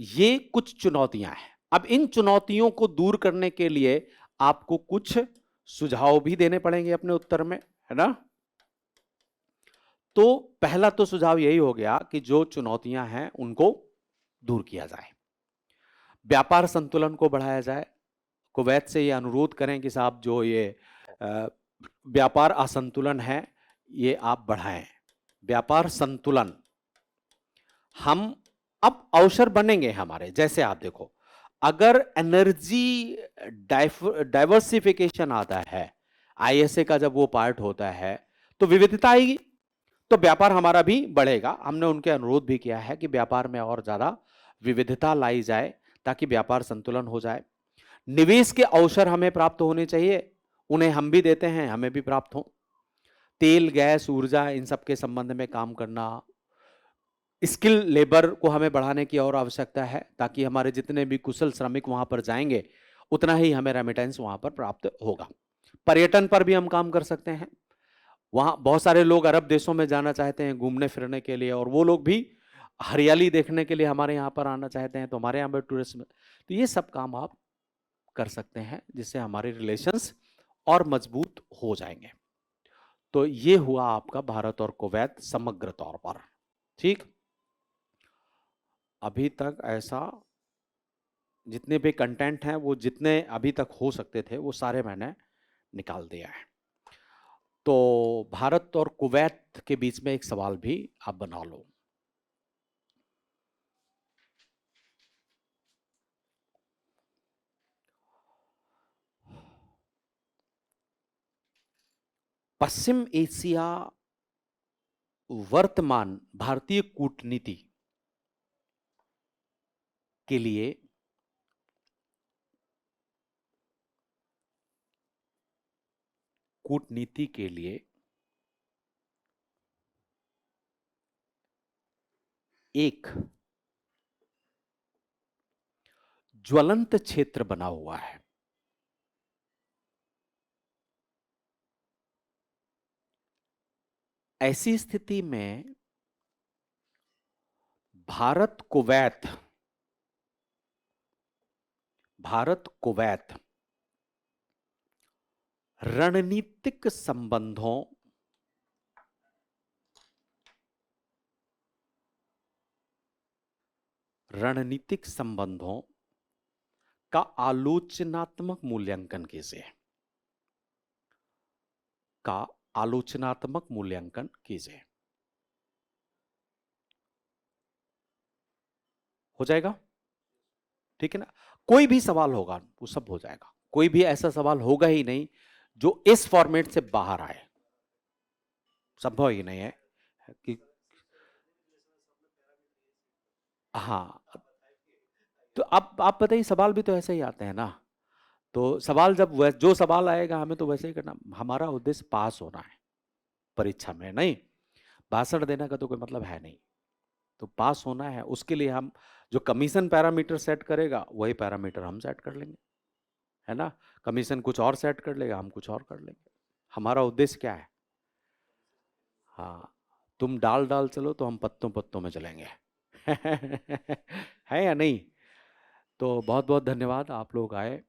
ये कुछ चुनौतियां हैं। अब इन चुनौतियों को दूर करने के लिए आपको कुछ सुझाव भी देने पड़ेंगे अपने उत्तर में, है ना। तो पहला तो सुझाव यही हो गया कि जो चुनौतियां हैं उनको दूर किया जाए, व्यापार संतुलन को बढ़ाया जाए। कुवैत से ये अनुरोध करें कि साहब जो ये व्यापार असंतुलन है ये आप बढ़ाएं, व्यापार संतुलन। हम अब अवसर बनेंगे हमारे, जैसे आप देखो, अगर एनर्जी डाइवर्सिफिकेशन आता है, आईएसए का जब वो पार्ट होता है तो विविधता आएगी, तो व्यापार हमारा भी बढ़ेगा। हमने उनके अनुरोध भी किया है कि व्यापार में और ज्यादा विविधता लाई जाए ताकि व्यापार संतुलन हो जाए। निवेश के अवसर हमें प्राप्त होने चाहिए, उन्हें हम भी देते हैं, हमें भी प्राप्त हो। तेल, गैस, ऊर्जा, इन सब के संबंध में काम करना। स्किल लेबर को हमें बढ़ाने की और आवश्यकता है, ताकि हमारे जितने भी कुशल श्रमिक वहां पर जाएंगे उतना ही हमें रेमिटेंस वहां पर प्राप्त होगा। पर्यटन पर भी हम काम कर सकते हैं। वहां बहुत सारे लोग अरब देशों में जाना चाहते हैं घूमने फिरने के लिए, और वो लोग भी हरियाली देखने के लिए हमारे यहाँ पर आना चाहते हैं, तो हमारे यहाँ पर टूरिज्म, तो ये सब काम आप कर सकते हैं, जिससे हमारे रिलेशंस और मजबूत हो जाएंगे। तो ये हुआ आपका भारत और कुवैत समग्र तौर पर। ठीक, अभी तक ऐसा जितने भी कंटेंट हैं वो जितने अभी तक हो सकते थे वो सारे मैंने निकाल दिया है। तो भारत और कुवैत के बीच में एक सवाल भी आप बना लो। पश्चिम एशिया वर्तमान भारतीय कूटनीति के लिए एक ज्वलंत क्षेत्र बना हुआ है। ऐसी स्थिति में भारत कुवैत रणनीतिक संबंधों का आलोचनात्मक मूल्यांकन कीजिए। हो जाएगा, ठीक है ना। कोई भी सवाल होगा वो सब हो जाएगा, कोई भी ऐसा सवाल होगा ही नहीं जो इस फॉर्मेट से बाहर आए, संभव ही नहीं है कि हाँ। तो आप बताइए, सवाल भी तो ऐसे ही आते हैं ना। तो सवाल जब जो सवाल आएगा हमें तो वैसे ही करना। हमारा उद्देश्य पास होना है परीक्षा में, नहीं भाषण देने का तो कोई मतलब है नहीं। तो पास होना है, उसके लिए हम जो कमीशन पैरामीटर सेट करेगा वही पैरामीटर हम सेट कर लेंगे, है ना। कमीशन कुछ और सेट कर लेगा, हम कुछ और कर लेंगे। हमारा उद्देश्य क्या है? हाँ, तुम डाल डाल चलो तो हम पत्तों पत्तों में चलेंगे। है या नहीं? तो बहुत बहुत धन्यवाद, आप लोग आए।